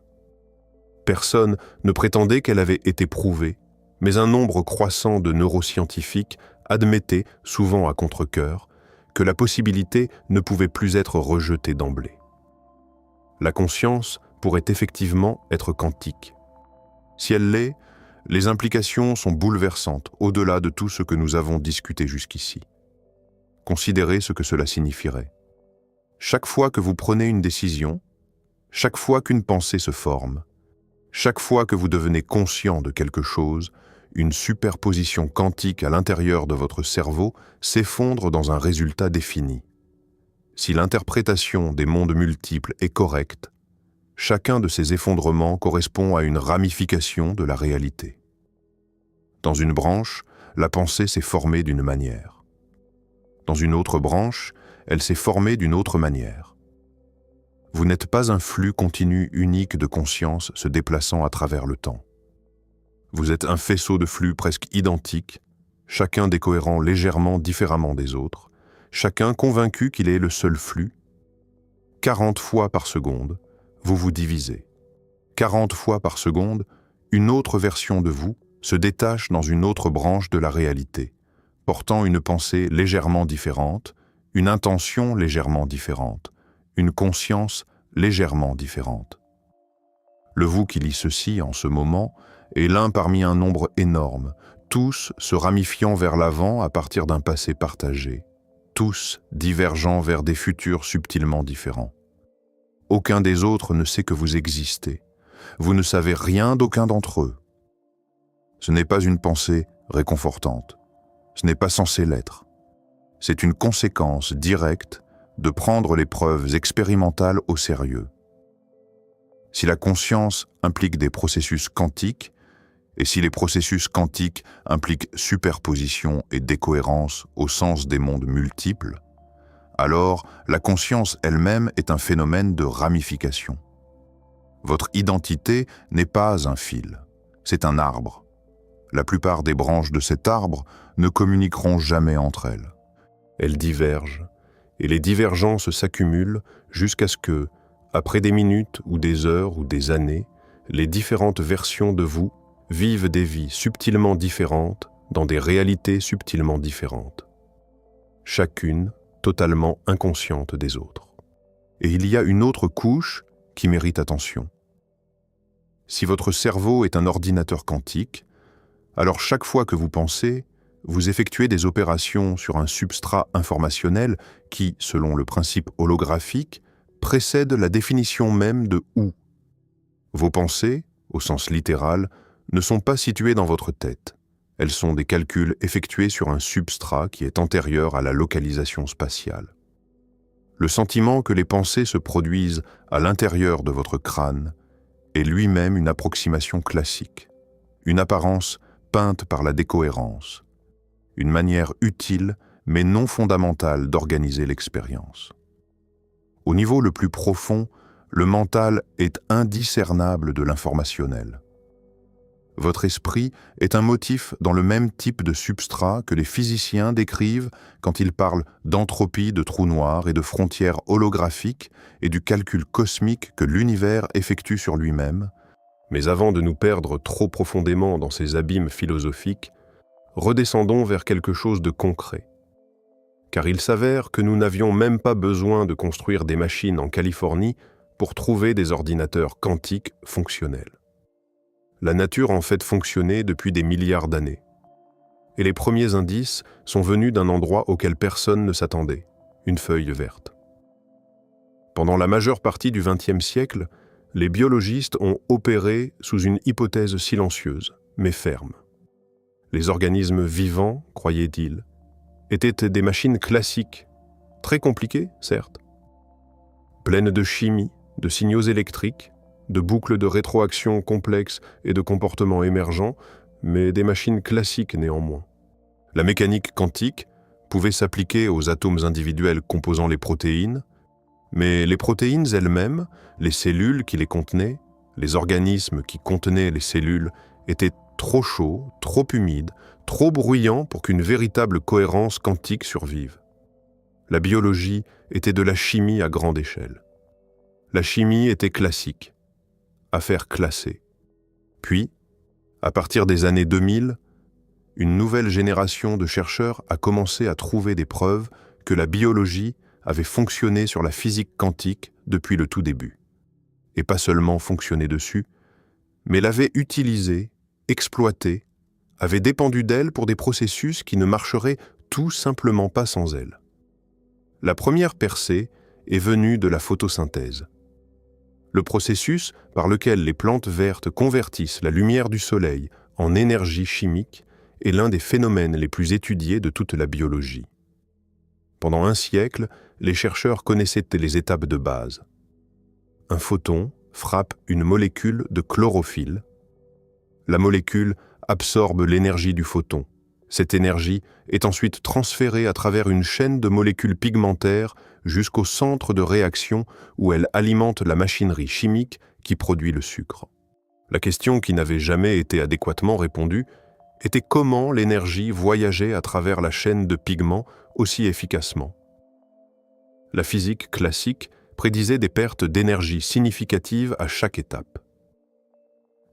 [SPEAKER 1] Personne ne prétendait qu'elle avait été prouvée, mais un nombre croissant de neuroscientifiques admettaient, souvent à contre-cœur, que la possibilité ne pouvait plus être rejetée d'emblée. La conscience pourrait effectivement être quantique. Si elle l'est, les implications sont bouleversantes au-delà de tout ce que nous avons discuté jusqu'ici. Considérez ce que cela signifierait. Chaque fois que vous prenez une décision, chaque fois qu'une pensée se forme, chaque fois que vous devenez conscient de quelque chose, une superposition quantique à l'intérieur de votre cerveau s'effondre dans un résultat défini. Si l'interprétation des mondes multiples est correcte, chacun de ces effondrements correspond à une ramification de la réalité. Dans une branche, la pensée s'est formée d'une manière. Dans une autre branche, elle s'est formée d'une autre manière. Vous n'êtes pas un flux continu unique de conscience se déplaçant à travers le temps. Vous êtes un faisceau de flux presque identiques, chacun décohérent légèrement différemment des autres, chacun convaincu qu'il est le seul flux. 40 fois par seconde, vous vous divisez. 40 fois par seconde, une autre version de vous se détache dans une autre branche de la réalité, portant une pensée légèrement différente, une intention légèrement différente, une conscience légèrement différente. Le vous qui lit ceci en ce moment est l'un parmi un nombre énorme, tous se ramifiant vers l'avant à partir d'un passé partagé, tous divergeant vers des futurs subtilement différents. Aucun des autres ne sait que vous existez. Vous ne savez rien d'aucun d'entre eux. Ce n'est pas une pensée réconfortante. Ce n'est pas censé l'être. C'est une conséquence directe de prendre les preuves expérimentales au sérieux. Si la conscience implique des processus quantiques, et si les processus quantiques impliquent superposition et décohérence au sens des mondes multiples, alors la conscience elle-même est un phénomène de ramification. Votre identité n'est pas un fil, c'est un arbre. La plupart des branches de cet arbre ne communiqueront jamais entre elles. Elles divergent, et les divergences s'accumulent jusqu'à ce que, après des minutes ou des heures ou des années, les différentes versions de vous vivent des vies subtilement différentes dans des réalités subtilement différentes. Chacune totalement inconsciente des autres. Et il y a une autre couche qui mérite attention. Si votre cerveau est un ordinateur quantique, alors chaque fois que vous pensez, vous effectuez des opérations sur un substrat informationnel qui, selon le principe holographique, précède la définition même de « où ». Vos pensées, au sens littéral, ne sont pas situées dans votre tête. Elles sont des calculs effectués sur un substrat qui est antérieur à la localisation spatiale. Le sentiment que les pensées se produisent à l'intérieur de votre crâne est lui-même une approximation classique, une apparence peinte par la décohérence, une manière utile mais non fondamentale d'organiser l'expérience. Au niveau le plus profond, le mental est indiscernable de l'informationnel. Votre esprit est un motif dans le même type de substrat que les physiciens décrivent quand ils parlent d'entropie de trous noirs et de frontières holographiques et du calcul cosmique que l'univers effectue sur lui-même. Mais avant de nous perdre trop profondément dans ces abîmes philosophiques, redescendons vers quelque chose de concret. Car il s'avère que nous n'avions même pas besoin de construire des machines en Californie pour trouver des ordinateurs quantiques fonctionnels. La nature en fait fonctionner depuis des milliards d'années. Et les premiers indices sont venus d'un endroit auquel personne ne s'attendait, une feuille verte. Pendant la majeure partie du XXe siècle, les biologistes ont opéré sous une hypothèse silencieuse, mais ferme. Les organismes vivants, croyaient-ils, étaient des machines classiques, très compliquées, certes, pleines de chimie, de signaux électriques, de boucles de rétroaction complexes et de comportements émergents, mais des machines classiques néanmoins. La mécanique quantique pouvait s'appliquer aux atomes individuels composant les protéines, mais les protéines elles-mêmes, les cellules qui les contenaient, les organismes qui contenaient les cellules, étaient trop chauds, trop humides, trop bruyants pour qu'une véritable cohérence quantique survive. La biologie était de la chimie à grande échelle. La chimie était classique, affaire classée. Puis, à partir des années 2000, une nouvelle génération de chercheurs a commencé à trouver des preuves que la biologie avait fonctionné sur la physique quantique depuis le tout début. Et pas seulement fonctionné dessus, mais l'avait utilisée, exploitée, avait dépendu d'elle pour des processus qui ne marcheraient tout simplement pas sans elle. La première percée est venue de la photosynthèse. Le processus par lequel les plantes vertes convertissent la lumière du soleil en énergie chimique est l'un des phénomènes les plus étudiés de toute la biologie. Pendant un siècle, les chercheurs connaissaient les étapes de base. Un photon frappe une molécule de chlorophylle. La molécule absorbe l'énergie du photon. Cette énergie est ensuite transférée à travers une chaîne de molécules pigmentaires jusqu'au centre de réaction où elle alimente la machinerie chimique qui produit le sucre. La question qui n'avait jamais été adéquatement répondue était comment l'énergie voyageait à travers la chaîne de pigments aussi efficacement. La physique classique prédisait des pertes d'énergie significatives à chaque étape.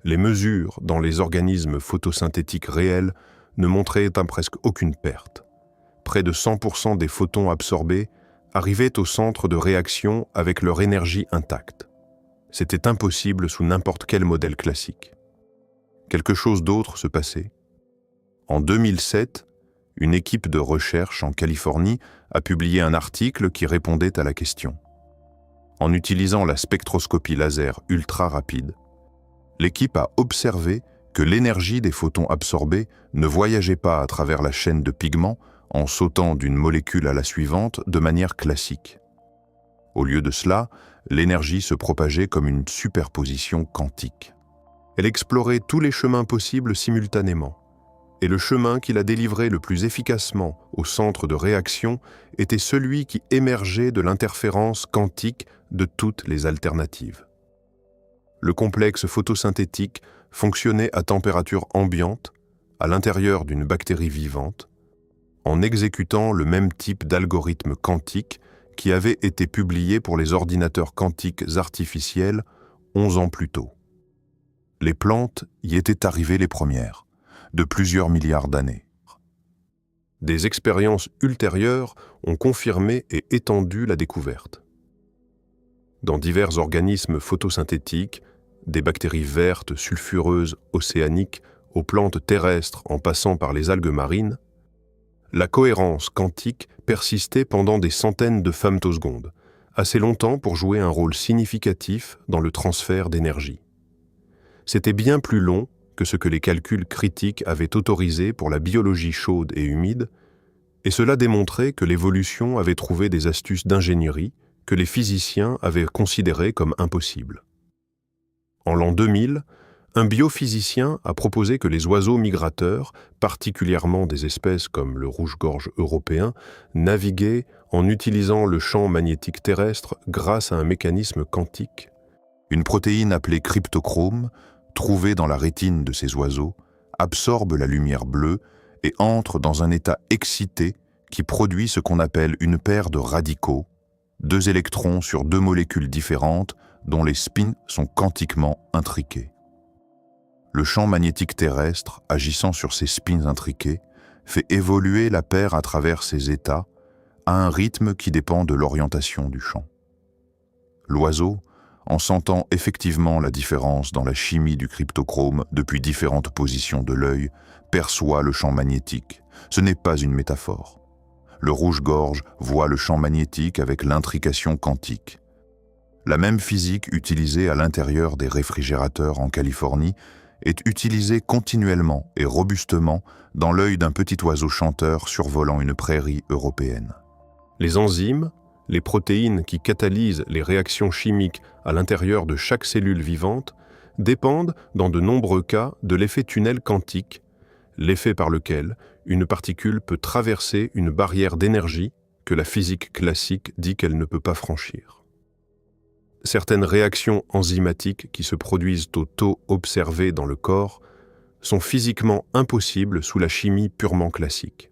[SPEAKER 1] Les mesures dans les organismes photosynthétiques réels ne montraient presque aucune perte. Près de 100% des photons absorbés arrivaient au centre de réaction avec leur énergie intacte. C'était impossible sous n'importe quel modèle classique. Quelque chose d'autre se passait. En 2007, une équipe de recherche en Californie a publié un article qui répondait à la question. En utilisant la spectroscopie laser ultra rapide, l'équipe a observé que l'énergie des photons absorbés ne voyageait pas à travers la chaîne de pigments en sautant d'une molécule à la suivante de manière classique. Au lieu de cela, l'énergie se propageait comme une superposition quantique. Elle explorait tous les chemins possibles simultanément, et le chemin qui la délivrait le plus efficacement au centre de réaction était celui qui émergeait de l'interférence quantique de toutes les alternatives. Le complexe photosynthétique fonctionnait à température ambiante, à l'intérieur d'une bactérie vivante, en exécutant le même type d'algorithme quantique qui avait été publié pour les ordinateurs quantiques artificiels 11 ans plus tôt. Les plantes y étaient arrivées les premières, de plusieurs milliards d'années. Des expériences ultérieures ont confirmé et étendu la découverte. Dans divers organismes photosynthétiques, des bactéries vertes sulfureuses océaniques aux plantes terrestres en passant par les algues marines, la cohérence quantique persistait pendant des centaines de femtosecondes, assez longtemps pour jouer un rôle significatif dans le transfert d'énergie. C'était bien plus long que ce que les calculs critiques avaient autorisé pour la biologie chaude et humide, et cela démontrait que l'évolution avait trouvé des astuces d'ingénierie que les physiciens avaient considérées comme impossibles. En l'an 2000, un biophysicien a proposé que les oiseaux migrateurs, particulièrement des espèces comme le rouge-gorge européen, naviguaient en utilisant le champ magnétique terrestre grâce à un mécanisme quantique. Une protéine appelée cryptochrome, trouvée dans la rétine de ces oiseaux, absorbe la lumière bleue et entre dans un état excité qui produit ce qu'on appelle une paire de radicaux, 2 électrons sur 2 molécules différentes dont les spins sont quantiquement intriqués. Le champ magnétique terrestre, agissant sur ces spins intriqués, fait évoluer la paire à travers ces états à un rythme qui dépend de l'orientation du champ. L'oiseau, en sentant effectivement la différence dans la chimie du cryptochrome depuis différentes positions de l'œil, perçoit le champ magnétique. Ce n'est pas une métaphore. Le rouge-gorge voit le champ magnétique avec l'intrication quantique. La même physique utilisée à l'intérieur des réfrigérateurs en Californie est utilisée continuellement et robustement dans l'œil d'un petit oiseau chanteur survolant une prairie européenne. Les enzymes, les protéines qui catalysent les réactions chimiques à l'intérieur de chaque cellule vivante, dépendent dans de nombreux cas de l'effet tunnel quantique, l'effet par lequel une particule peut traverser une barrière d'énergie que la physique classique dit qu'elle ne peut pas franchir. Certaines réactions enzymatiques qui se produisent au taux observé dans le corps sont physiquement impossibles sous la chimie purement classique.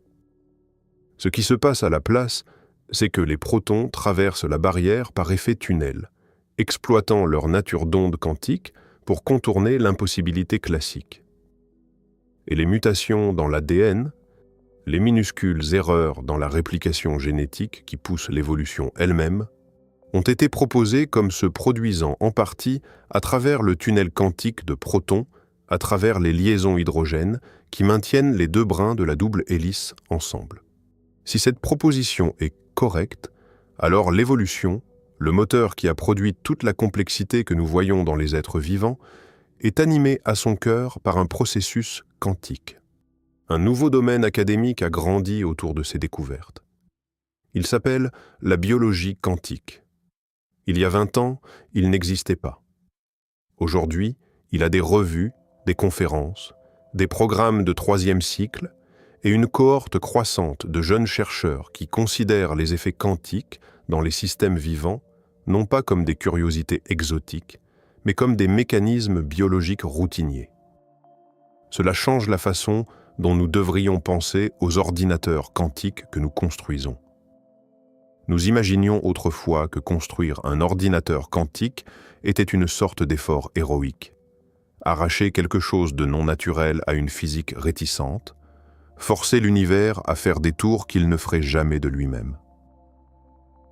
[SPEAKER 1] Ce qui se passe à la place, c'est que les protons traversent la barrière par effet tunnel, exploitant leur nature d'onde quantique pour contourner l'impossibilité classique. Et les mutations dans l'ADN, les minuscules erreurs dans la réplication génétique qui poussent l'évolution elle-même, ont été proposées comme se produisant en partie à travers le tunnel quantique de protons, à travers les liaisons hydrogènes qui maintiennent les 2 brins de la double hélice ensemble. Si cette proposition est correcte, alors l'évolution, le moteur qui a produit toute la complexité que nous voyons dans les êtres vivants, est animé à son cœur par un processus quantique. Un nouveau domaine académique a grandi autour de ces découvertes. Il s'appelle la biologie quantique. Il y a 20 ans, il n'existait pas. Aujourd'hui, il a des revues, des conférences, des programmes de 3e cycle et une cohorte croissante de jeunes chercheurs qui considèrent les effets quantiques dans les systèmes vivants non pas comme des curiosités exotiques, mais comme des mécanismes biologiques routiniers. Cela change la façon dont nous devrions penser aux ordinateurs quantiques que nous construisons. Nous imaginions autrefois que construire un ordinateur quantique était une sorte d'effort héroïque. Arracher quelque chose de non naturel à une physique réticente, forcer l'univers à faire des tours qu'il ne ferait jamais de lui-même.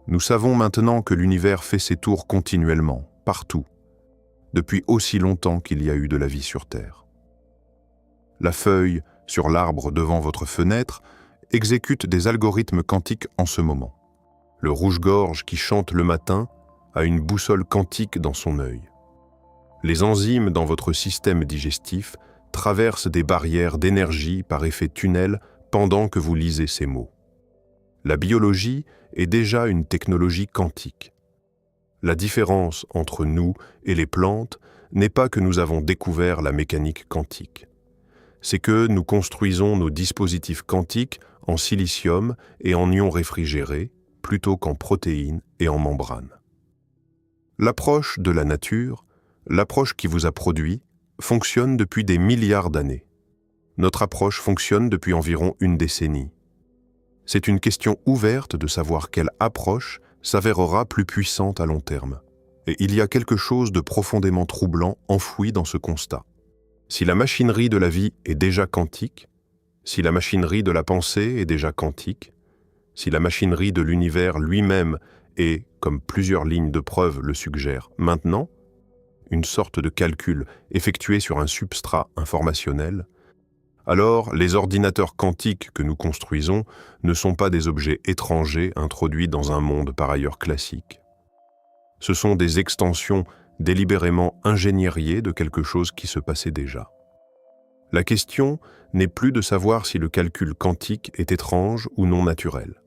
[SPEAKER 1] Nous savons maintenant que l'univers fait ses tours continuellement, partout, depuis aussi longtemps qu'il y a eu de la vie sur Terre. La feuille sur l'arbre devant votre fenêtre exécute des algorithmes quantiques en ce moment. Le rouge-gorge qui chante le matin a une boussole quantique dans son œil. Les enzymes dans votre système digestif traversent des barrières d'énergie par effet tunnel pendant que vous lisez ces mots. La biologie est déjà une technologie quantique. La différence entre nous et les plantes n'est pas que nous avons découvert la mécanique quantique. C'est que nous construisons nos dispositifs quantiques en silicium et en ions réfrigérés, plutôt qu'en protéines et en membranes. L'approche de la nature, l'approche qui vous a produit, fonctionne depuis des milliards d'années. Notre approche fonctionne depuis environ une décennie. C'est une question ouverte de savoir quelle approche s'avérera plus puissante à long terme. Et il y a quelque chose de profondément troublant enfoui dans ce constat. Si la machinerie de la vie est déjà quantique, si la machinerie de la pensée est déjà quantique, si la machinerie de l'univers lui-même est, comme plusieurs lignes de preuve le suggèrent, maintenant, une sorte de calcul effectué sur un substrat informationnel, alors les ordinateurs quantiques que nous construisons ne sont pas des objets étrangers introduits dans un monde par ailleurs classique. Ce sont des extensions délibérément ingénieriées de quelque chose qui se passait déjà. La question n'est plus de savoir si le calcul quantique est étrange ou non naturel.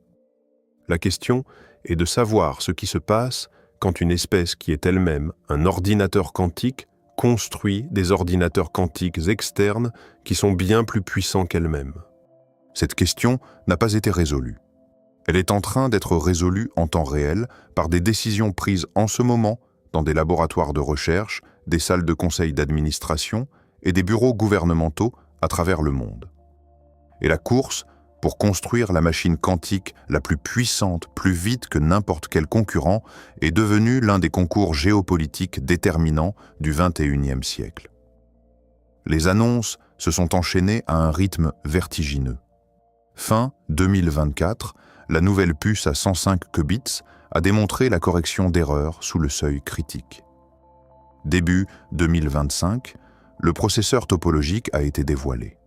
[SPEAKER 1] La question est de savoir ce qui se passe quand une espèce qui est elle-même un ordinateur quantique construit des ordinateurs quantiques externes qui sont bien plus puissants qu'elle-même. Cette question n'a pas été résolue. Elle est en train d'être résolue en temps réel par des décisions prises en ce moment dans des laboratoires de recherche, des salles de conseil d'administration et des bureaux gouvernementaux à travers le monde. Et la course pour construire la machine quantique la plus puissante, plus vite que n'importe quel concurrent, est devenue l'un des concours géopolitiques déterminants du XXIe siècle. Les annonces se sont enchaînées à un rythme vertigineux. Fin 2024, la nouvelle puce à 105 qubits a démontré la correction d'erreurs sous le seuil critique. Début 2025, le processeur topologique a été dévoilé.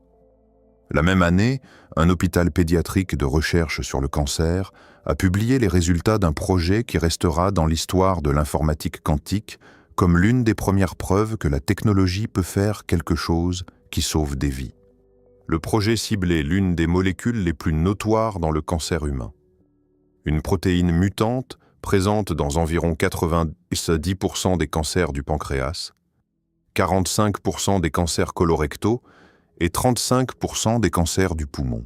[SPEAKER 1] La même année, un hôpital pédiatrique de recherche sur le cancer a publié les résultats d'un projet qui restera dans l'histoire de l'informatique quantique comme l'une des premières preuves que la technologie peut faire quelque chose qui sauve des vies. Le projet ciblait l'une des molécules les plus notoires dans le cancer humain. Une protéine mutante présente dans environ 90% des cancers du pancréas, 45% des cancers colorectaux et 35% des cancers du poumon.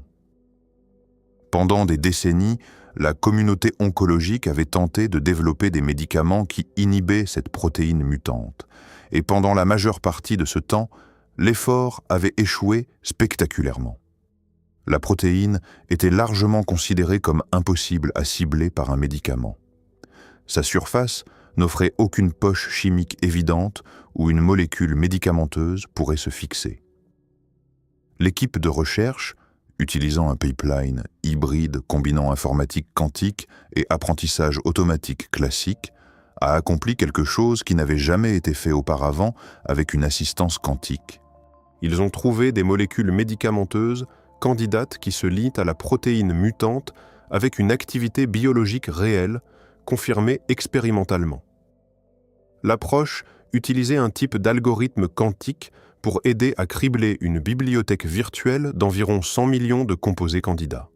[SPEAKER 1] Pendant des décennies, la communauté oncologique avait tenté de développer des médicaments qui inhibaient cette protéine mutante. Et pendant la majeure partie de ce temps, l'effort avait échoué spectaculairement. La protéine était largement considérée comme impossible à cibler par un médicament. Sa surface n'offrait aucune poche chimique évidente où une molécule médicamenteuse pourrait se fixer. L'équipe de recherche, utilisant un pipeline hybride combinant informatique quantique et apprentissage automatique classique, a accompli quelque chose qui n'avait jamais été fait auparavant avec une assistance quantique. Ils ont trouvé des molécules médicamenteuses candidates qui se lient à la protéine mutante avec une activité biologique réelle, confirmée expérimentalement. L'approche utilisait un type d'algorithme quantique pour aider à cribler une bibliothèque virtuelle d'environ 100 millions de composés candidats.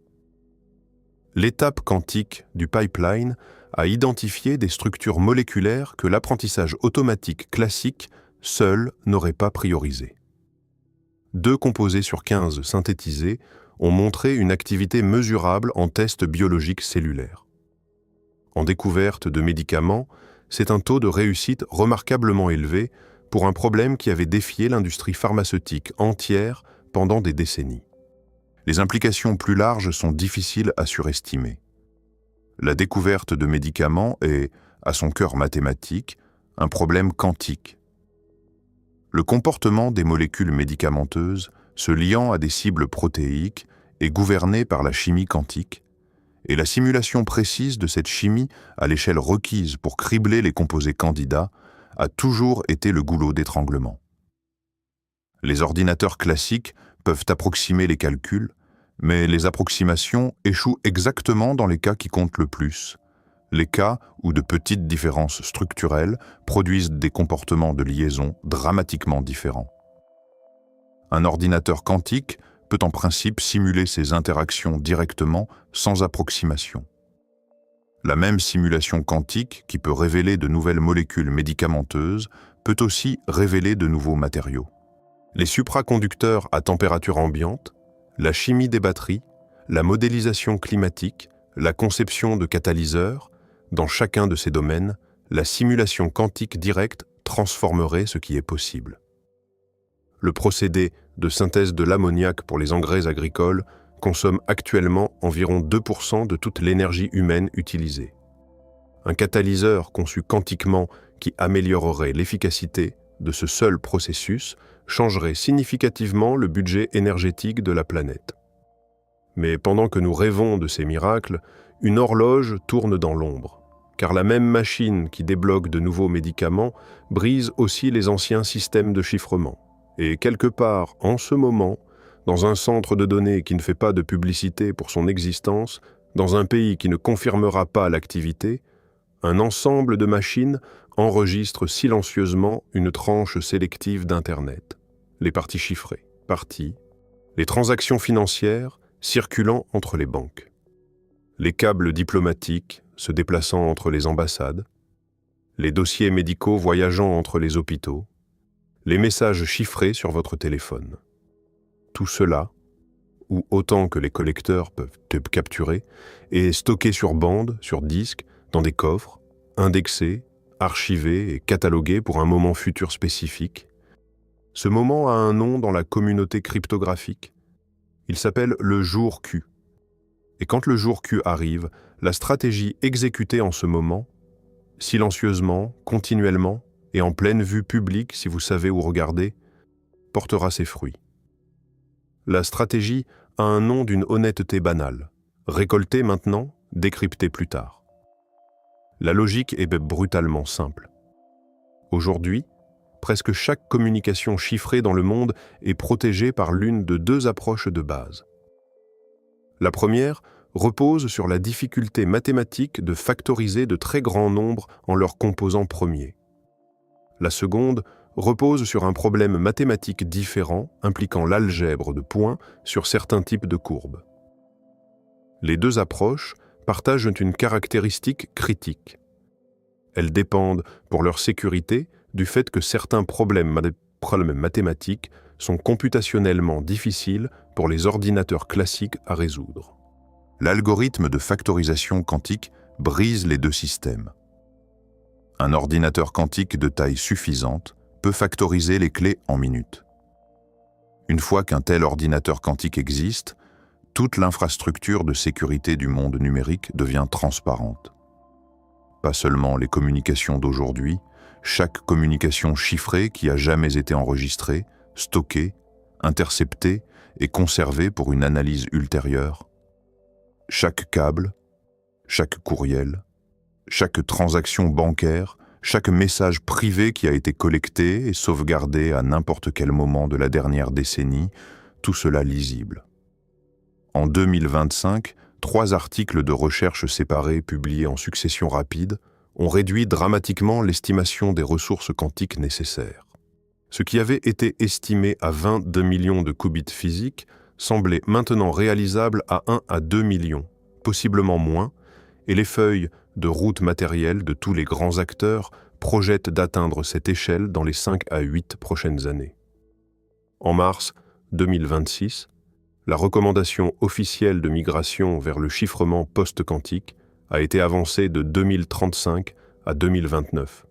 [SPEAKER 1] L'étape quantique du pipeline a identifié des structures moléculaires que l'apprentissage automatique classique seul n'aurait pas priorisées. 2 composés sur 15 synthétisés ont montré une activité mesurable en tests biologiques cellulaires. En découverte de médicaments, c'est un taux de réussite remarquablement élevé pour un problème qui avait défié l'industrie pharmaceutique entière pendant des décennies. Les implications plus larges sont difficiles à surestimer. La découverte de médicaments est, à son cœur mathématique, un problème quantique. Le comportement des molécules médicamenteuses, se liant à des cibles protéiques, est gouverné par la chimie quantique, et la simulation précise de cette chimie à l'échelle requise pour cribler les composés candidats a toujours été le goulot d'étranglement. Les ordinateurs classiques peuvent approximer les calculs, mais les approximations échouent exactement dans les cas qui comptent le plus, les cas où de petites différences structurelles produisent des comportements de liaison dramatiquement différents. Un ordinateur quantique peut en principe simuler ces interactions directement sans approximation. La même simulation quantique qui peut révéler de nouvelles molécules médicamenteuses peut aussi révéler de nouveaux matériaux. Les supraconducteurs à température ambiante, la chimie des batteries, la modélisation climatique, la conception de catalyseurs, dans chacun de ces domaines, la simulation quantique directe transformerait ce qui est possible. Le procédé de synthèse de l'ammoniac pour les engrais agricoles consomme actuellement environ 2% de toute l'énergie humaine utilisée. Un catalyseur conçu quantiquement qui améliorerait l'efficacité de ce seul processus changerait significativement le budget énergétique de la planète. Mais pendant que nous rêvons de ces miracles, une horloge tourne dans l'ombre, car la même machine qui débloque de nouveaux médicaments brise aussi les anciens systèmes de chiffrement. Et quelque part, en ce moment, dans un centre de données qui ne fait pas de publicité pour son existence, dans un pays qui ne confirmera pas l'activité, un ensemble de machines enregistre silencieusement une tranche sélective d'Internet. Les parties chiffrées, les transactions financières circulant entre les banques, les câbles diplomatiques se déplaçant entre les ambassades, les dossiers médicaux voyageant entre les hôpitaux, les messages chiffrés sur votre téléphone. Tout cela, ou autant que les collecteurs peuvent te capturer, est stocké sur bande, sur disque, dans des coffres, indexé, archivé et catalogué pour un moment futur spécifique. Ce moment a un nom dans la communauté cryptographique. Il s'appelle le jour Q. Et quand le jour Q arrive, la stratégie exécutée en ce moment, silencieusement, continuellement, et en pleine vue publique si vous savez où regarder, portera ses fruits. La stratégie a un nom d'une honnêteté banale, récoltée maintenant, décryptée plus tard. La logique est brutalement simple. Aujourd'hui, presque chaque communication chiffrée dans le monde est protégée par l'une de 2 approches de base. La première repose sur la difficulté mathématique de factoriser de très grands nombres en leurs composants premiers. La seconde repose sur un problème mathématique différent impliquant l'algèbre de points sur certains types de courbes. Les 2 approches partagent une caractéristique critique. Elles dépendent, pour leur sécurité, du fait que certains problèmes mathématiques sont computationnellement difficiles pour les ordinateurs classiques à résoudre. L'algorithme de factorisation quantique brise les 2 systèmes. Un ordinateur quantique de taille suffisante peut factoriser les clés en minutes. Une fois qu'un tel ordinateur quantique existe, toute l'infrastructure de sécurité du monde numérique devient transparente. Pas seulement les communications d'aujourd'hui, chaque communication chiffrée qui a jamais été enregistrée, stockée, interceptée et conservée pour une analyse ultérieure. Chaque câble, chaque courriel, chaque transaction bancaire, chaque message privé qui a été collecté et sauvegardé à n'importe quel moment de la dernière décennie, tout cela lisible. En 2025, 3 articles de recherche séparés publiés en succession rapide ont réduit dramatiquement l'estimation des ressources quantiques nécessaires. Ce qui avait été estimé à 22 millions de qubits physiques semblait maintenant réalisable à 1 à 2 millions, possiblement moins, et les feuilles de route matérielle de tous les grands acteurs projettent d'atteindre cette échelle dans les 5 à 8 prochaines années. En mars 2026, la recommandation officielle de migration vers le chiffrement post-quantique a été avancée de 2035 à 2029.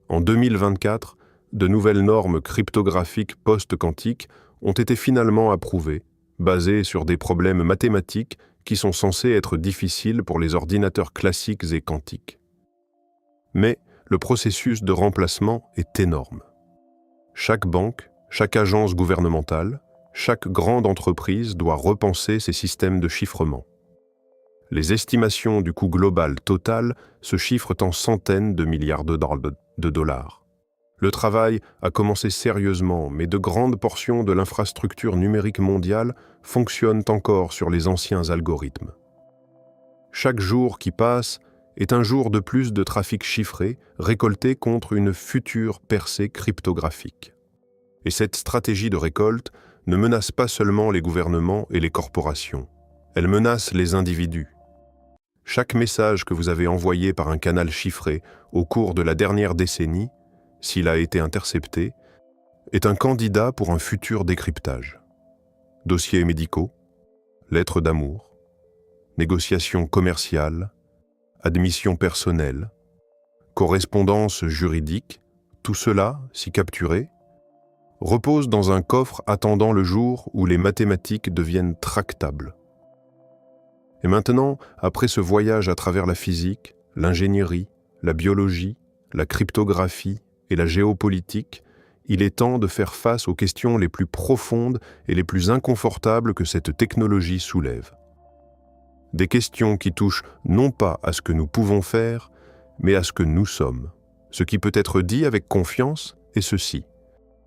[SPEAKER 1] En 2024, de nouvelles normes cryptographiques post-quantiques ont été finalement approuvées, basées sur des problèmes mathématiques qui sont censés être difficiles pour les ordinateurs classiques et quantiques. Mais le processus de remplacement est énorme. Chaque banque, chaque agence gouvernementale, chaque grande entreprise doit repenser ses systèmes de chiffrement. Les estimations du coût global total se chiffrent en centaines de milliards de dollars. Le travail a commencé sérieusement, mais de grandes portions de l'infrastructure numérique mondiale fonctionnent encore sur les anciens algorithmes. Chaque jour qui passe est un jour de plus de trafic chiffré récolté contre une future percée cryptographique. Et cette stratégie de récolte ne menace pas seulement les gouvernements et les corporations, elle menace les individus. Chaque message que vous avez envoyé par un canal chiffré au cours de la dernière décennie, s'il a été intercepté, est un candidat pour un futur décryptage. Dossiers médicaux, lettres d'amour, négociations commerciales, admissions personnelles, correspondances juridiques, tout cela, si capturé, repose dans un coffre attendant le jour où les mathématiques deviennent tractables. Et maintenant, après ce voyage à travers la physique, l'ingénierie, la biologie, la cryptographie et la géopolitique, il est temps de faire face aux questions les plus profondes et les plus inconfortables que cette technologie soulève. Des questions qui touchent non pas à ce que nous pouvons faire, mais à ce que nous sommes. Ce qui peut être dit avec confiance est ceci.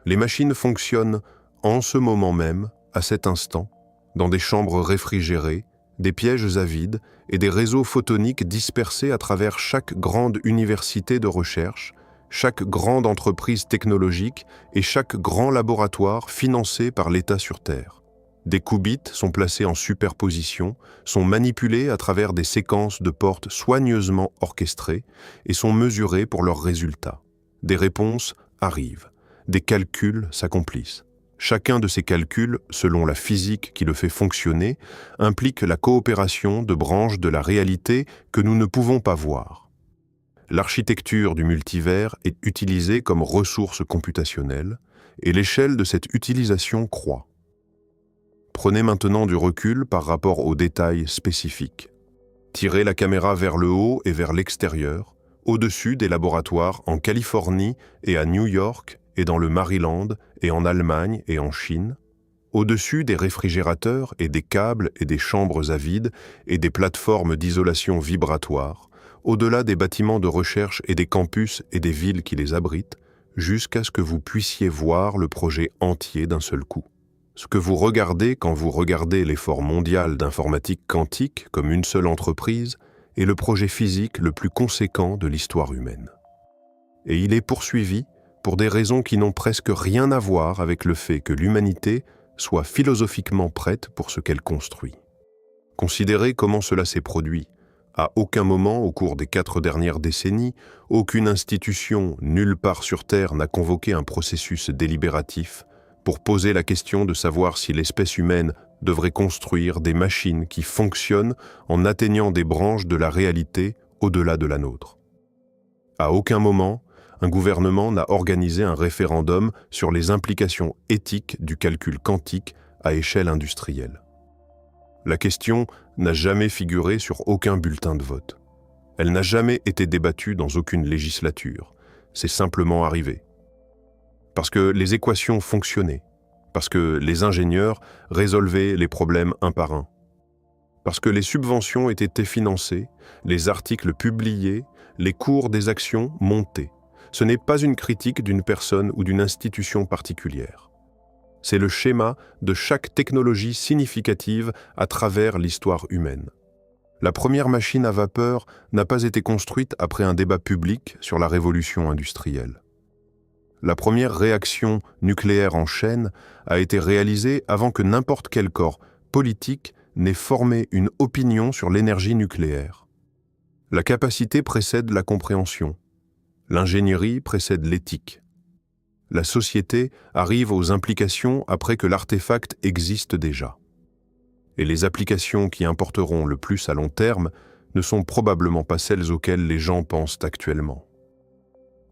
[SPEAKER 1] Les machines fonctionnent en ce moment même, à cet instant, dans des chambres réfrigérées, des pièges à vide et des réseaux photoniques dispersés à travers chaque grande université de recherche, chaque grande entreprise technologique et chaque grand laboratoire financé par l'État sur Terre. Des qubits sont placés en superposition, sont manipulés à travers des séquences de portes soigneusement orchestrées et sont mesurés pour leurs résultats. Des réponses arrivent, des calculs s'accomplissent. Chacun de ces calculs, selon la physique qui le fait fonctionner, implique la coopération de branches de la réalité que nous ne pouvons pas voir. L'architecture du multivers est utilisée comme ressource computationnelle et l'échelle de cette utilisation croît. Prenez maintenant du recul par rapport aux détails spécifiques. Tirez la caméra vers le haut et vers l'extérieur, au-dessus des laboratoires en Californie et à New York et dans le Maryland et en Allemagne et en Chine, au-dessus des réfrigérateurs et des câbles et des chambres à vide et des plateformes d'isolation vibratoire, au-delà des bâtiments de recherche et des campus et des villes qui les abritent, jusqu'à ce que vous puissiez voir le projet entier d'un seul coup. Ce que vous regardez quand vous regardez l'effort mondial d'informatique quantique comme une seule entreprise est le projet physique le plus conséquent de l'histoire humaine. Et il est poursuivi pour des raisons qui n'ont presque rien à voir avec le fait que l'humanité soit philosophiquement prête pour ce qu'elle construit. Considérez comment cela s'est produit. À aucun moment au cours des 4 dernières décennies, aucune institution nulle part sur Terre n'a convoqué un processus délibératif pour poser la question de savoir si l'espèce humaine devrait construire des machines qui fonctionnent en atteignant des branches de la réalité au-delà de la nôtre. À aucun moment, un gouvernement n'a organisé un référendum sur les implications éthiques du calcul quantique à échelle industrielle. La question n'a jamais figuré sur aucun bulletin de vote. Elle n'a jamais été débattue dans aucune législature. C'est simplement arrivé. Parce que les équations fonctionnaient, parce que les ingénieurs résolvaient les problèmes un par un, parce que les subventions étaient financées, les articles publiés, les cours des actions montaient. Ce n'est pas une critique d'une personne ou d'une institution particulière. C'est le schéma de chaque technologie significative à travers l'histoire humaine. La première machine à vapeur n'a pas été construite après un débat public sur la révolution industrielle. La première réaction nucléaire en chaîne a été réalisée avant que n'importe quel corps politique n'ait formé une opinion sur l'énergie nucléaire. La capacité précède la compréhension. L'ingénierie précède l'éthique. La société arrive aux implications après que l'artefact existe déjà. Et les applications qui importeront le plus à long terme ne sont probablement pas celles auxquelles les gens pensent actuellement.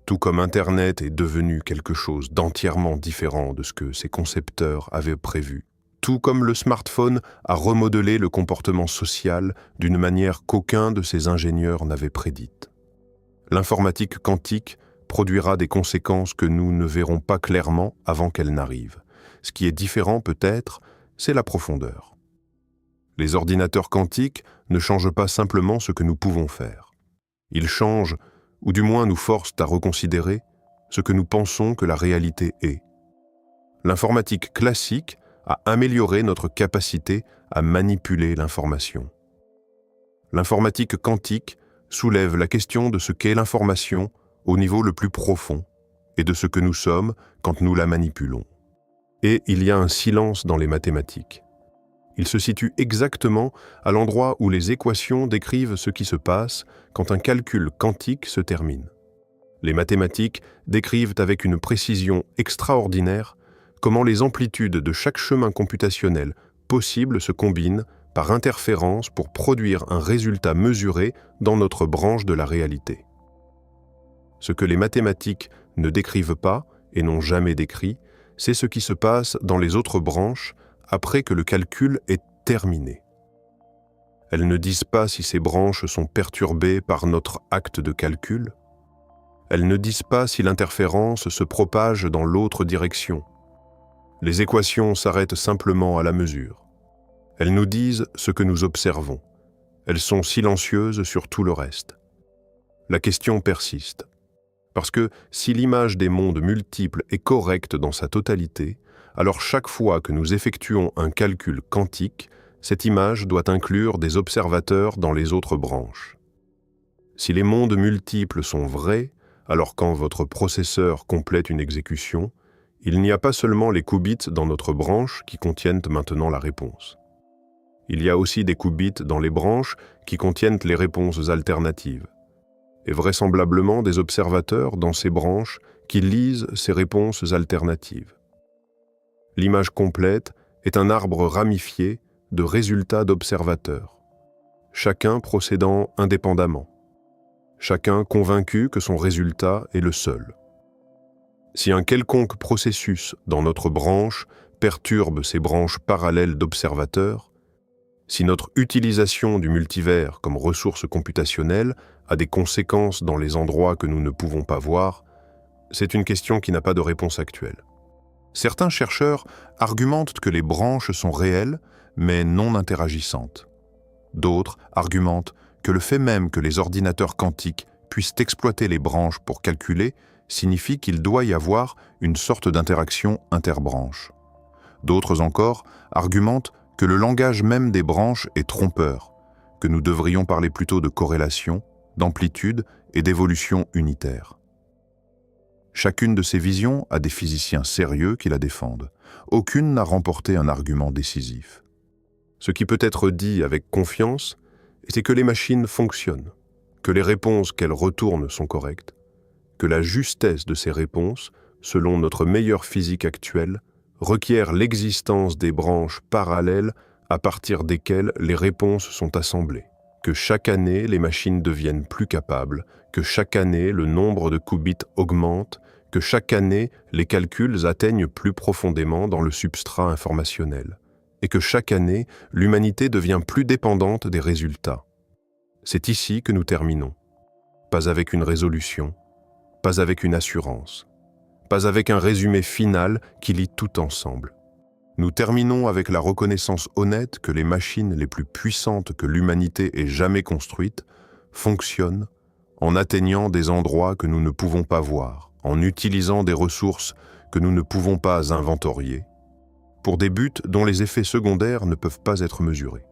[SPEAKER 1] Tout comme Internet est devenu quelque chose d'entièrement différent de ce que ses concepteurs avaient prévu, tout comme le smartphone a remodelé le comportement social d'une manière qu'aucun de ses ingénieurs n'avait prédite. L'informatique quantique produira des conséquences que nous ne verrons pas clairement avant qu'elles n'arrivent. Ce qui est différent peut-être, c'est la profondeur. Les ordinateurs quantiques ne changent pas simplement ce que nous pouvons faire. Ils changent, ou du moins nous forcent à reconsidérer ce que nous pensons que la réalité est. L'informatique classique a amélioré notre capacité à manipuler l'information. L'informatique quantique soulève la question de ce qu'est l'information au niveau le plus profond et de ce que nous sommes quand nous la manipulons. Et il y a un silence dans les mathématiques. Il se situe exactement à l'endroit où les équations décrivent ce qui se passe quand un calcul quantique se termine. Les mathématiques décrivent avec une précision extraordinaire comment les amplitudes de chaque chemin computationnel possible se combinent par interférence pour produire un résultat mesuré dans notre branche de la réalité. Ce que les mathématiques ne décrivent pas et n'ont jamais décrit, c'est ce qui se passe dans les autres branches après que le calcul est terminé. Elles ne disent pas si ces branches sont perturbées par notre acte de calcul. Elles ne disent pas si l'interférence se propage dans l'autre direction. Les équations s'arrêtent simplement à la mesure. Elles nous disent ce que nous observons. Elles sont silencieuses sur tout le reste. La question persiste. Parce que si l'image des mondes multiples est correcte dans sa totalité, alors chaque fois que nous effectuons un calcul quantique, cette image doit inclure des observateurs dans les autres branches. Si les mondes multiples sont vrais, alors quand votre processeur complète une exécution, il n'y a pas seulement les qubits dans notre branche qui contiennent maintenant la réponse. Il y a aussi des qubits dans les branches qui contiennent les réponses alternatives, et vraisemblablement des observateurs dans ces branches qui lisent ces réponses alternatives. L'image complète est un arbre ramifié de résultats d'observateurs, chacun procédant indépendamment, chacun convaincu que son résultat est le seul. Si un quelconque processus dans notre branche perturbe ces branches parallèles d'observateurs, si notre utilisation du multivers comme ressource computationnelle a des conséquences dans les endroits que nous ne pouvons pas voir, c'est une question qui n'a pas de réponse actuelle. Certains chercheurs argumentent que les branches sont réelles, mais non interagissantes. D'autres argumentent que le fait même que les ordinateurs quantiques puissent exploiter les branches pour calculer signifie qu'il doit y avoir une sorte d'interaction interbranche. D'autres encore argumentent que le langage même des branches est trompeur, que nous devrions parler plutôt de corrélation, d'amplitude et d'évolution unitaire. Chacune de ces visions a des physiciens sérieux qui la défendent. Aucune n'a remporté un argument décisif. Ce qui peut être dit avec confiance, c'est que les machines fonctionnent, que les réponses qu'elles retournent sont correctes, que la justesse de ces réponses, selon notre meilleure physique actuelle, requiert l'existence des branches parallèles à partir desquelles les réponses sont assemblées, que chaque année les machines deviennent plus capables, que chaque année le nombre de qubits augmente, que chaque année les calculs atteignent plus profondément dans le substrat informationnel, et que chaque année l'humanité devient plus dépendante des résultats. C'est ici que nous terminons. Pas avec une résolution, pas avec une assurance, pas avec un résumé final qui lie tout ensemble. Nous terminons avec la reconnaissance honnête que les machines les plus puissantes que l'humanité ait jamais construites fonctionnent en atteignant des endroits que nous ne pouvons pas voir, en utilisant des ressources que nous ne pouvons pas inventorier, pour des buts dont les effets secondaires ne peuvent pas être mesurés.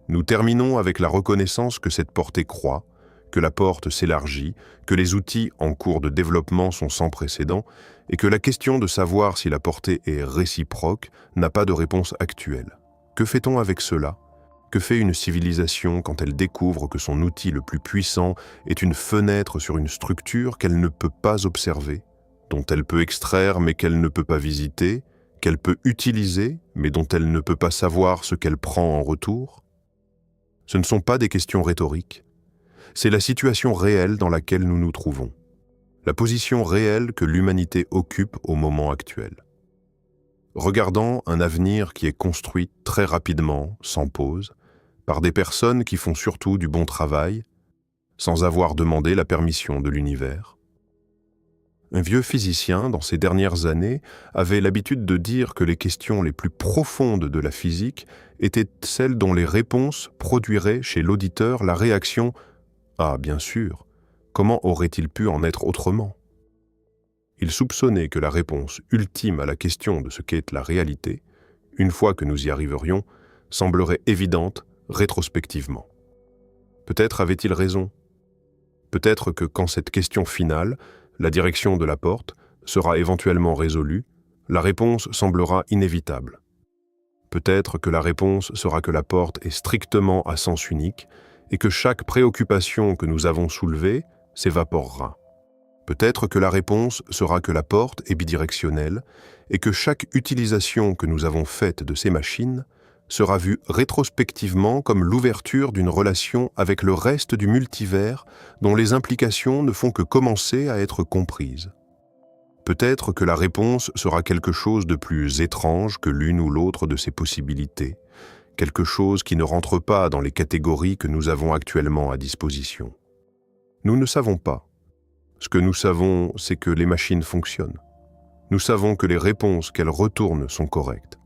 [SPEAKER 1] Nous terminons avec la reconnaissance que cette portée croît, que la porte s'élargit, que les outils en cours de développement sont sans précédent et que la question de savoir si la portée est réciproque n'a pas de réponse actuelle. Que fait-on avec cela? Que fait une civilisation quand elle découvre que son outil le plus puissant est une fenêtre sur une structure qu'elle ne peut pas observer, dont elle peut extraire mais qu'elle ne peut pas visiter, qu'elle peut utiliser mais dont elle ne peut pas savoir ce qu'elle prend en retour? Ce ne sont pas des questions rhétoriques, c'est la situation réelle dans laquelle nous nous trouvons, la position réelle que l'humanité occupe au moment actuel. Regardant un avenir qui est construit très rapidement, sans pause, par des personnes qui font surtout du bon travail, sans avoir demandé la permission de l'univers. Un vieux physicien, dans ces dernières années, avait l'habitude de dire que les questions les plus profondes de la physique étaient celles dont les réponses produiraient chez l'auditeur la réaction « Ah, bien sûr, comment aurait-il pu en être autrement ?» Il soupçonnait que la réponse ultime à la question de ce qu'est la réalité, une fois que nous y arriverions, semblerait évidente rétrospectivement. Peut-être avait-il raison. Peut-être que quand cette question finale, la direction de la porte, sera éventuellement résolue, la réponse semblera inévitable. Peut-être que la réponse sera que la porte est strictement à sens unique et que chaque préoccupation que nous avons soulevée s'évaporera. Peut-être que la réponse sera que la porte est bidirectionnelle et que chaque utilisation que nous avons faite de ces machines sera vue rétrospectivement comme l'ouverture d'une relation avec le reste du multivers dont les implications ne font que commencer à être comprises. Peut-être que la réponse sera quelque chose de plus étrange que l'une ou l'autre de ces possibilités, quelque chose qui ne rentre pas dans les catégories que nous avons actuellement à disposition. Nous ne savons pas. Ce que nous savons, c'est que les machines fonctionnent. Nous savons que les réponses qu'elles retournent sont correctes.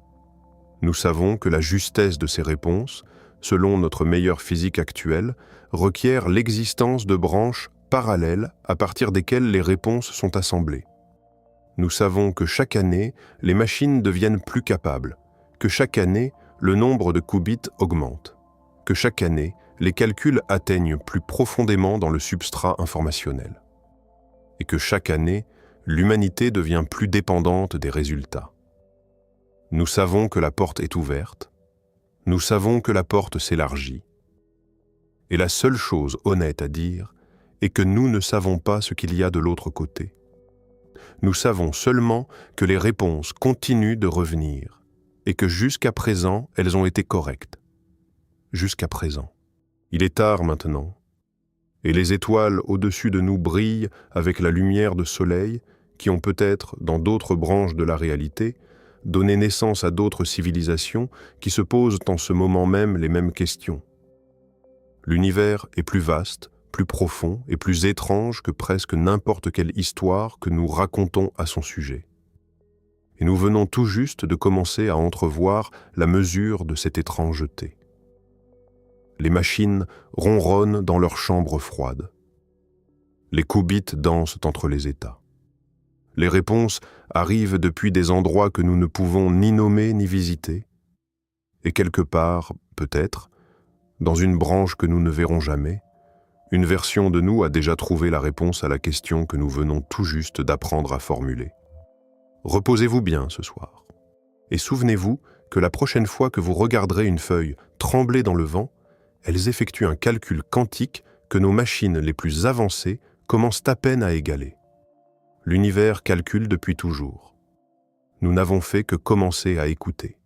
[SPEAKER 1] Nous savons que la justesse de ces réponses, selon notre meilleure physique actuelle, requiert l'existence de branches parallèles à partir desquelles les réponses sont assemblées. Nous savons que chaque année, les machines deviennent plus capables, que chaque année, le nombre de qubits augmente, que chaque année, les calculs atteignent plus profondément dans le substrat informationnel, et que chaque année, l'humanité devient plus dépendante des résultats. Nous savons que la porte est ouverte, nous savons que la porte s'élargit, et la seule chose honnête à dire est que nous ne savons pas ce qu'il y a de l'autre côté. Nous savons seulement que les réponses continuent de revenir, et que jusqu'à présent, elles ont été correctes. Jusqu'à présent. Il est tard maintenant, et les étoiles au-dessus de nous brillent avec la lumière de soleil qui ont peut-être, dans d'autres branches de la réalité, donné naissance à d'autres civilisations qui se posent en ce moment même les mêmes questions. L'univers est plus vaste, plus profond et plus étrange que presque n'importe quelle histoire que nous racontons à son sujet. Et nous venons tout juste de commencer à entrevoir la mesure de cette étrangeté. Les machines ronronnent dans leurs chambres froides. Les qubits dansent entre les états. Les réponses arrivent depuis des endroits que nous ne pouvons ni nommer ni visiter. Et quelque part, peut-être, dans une branche que nous ne verrons jamais, une version de nous a déjà trouvé la réponse à la question que nous venons tout juste d'apprendre à formuler. Reposez-vous bien ce soir. Et souvenez-vous que la prochaine fois que vous regarderez une feuille trembler dans le vent, elles effectuent un calcul quantique que nos machines les plus avancées commencent à peine à égaler. L'univers calcule depuis toujours. Nous n'avons fait que commencer à écouter.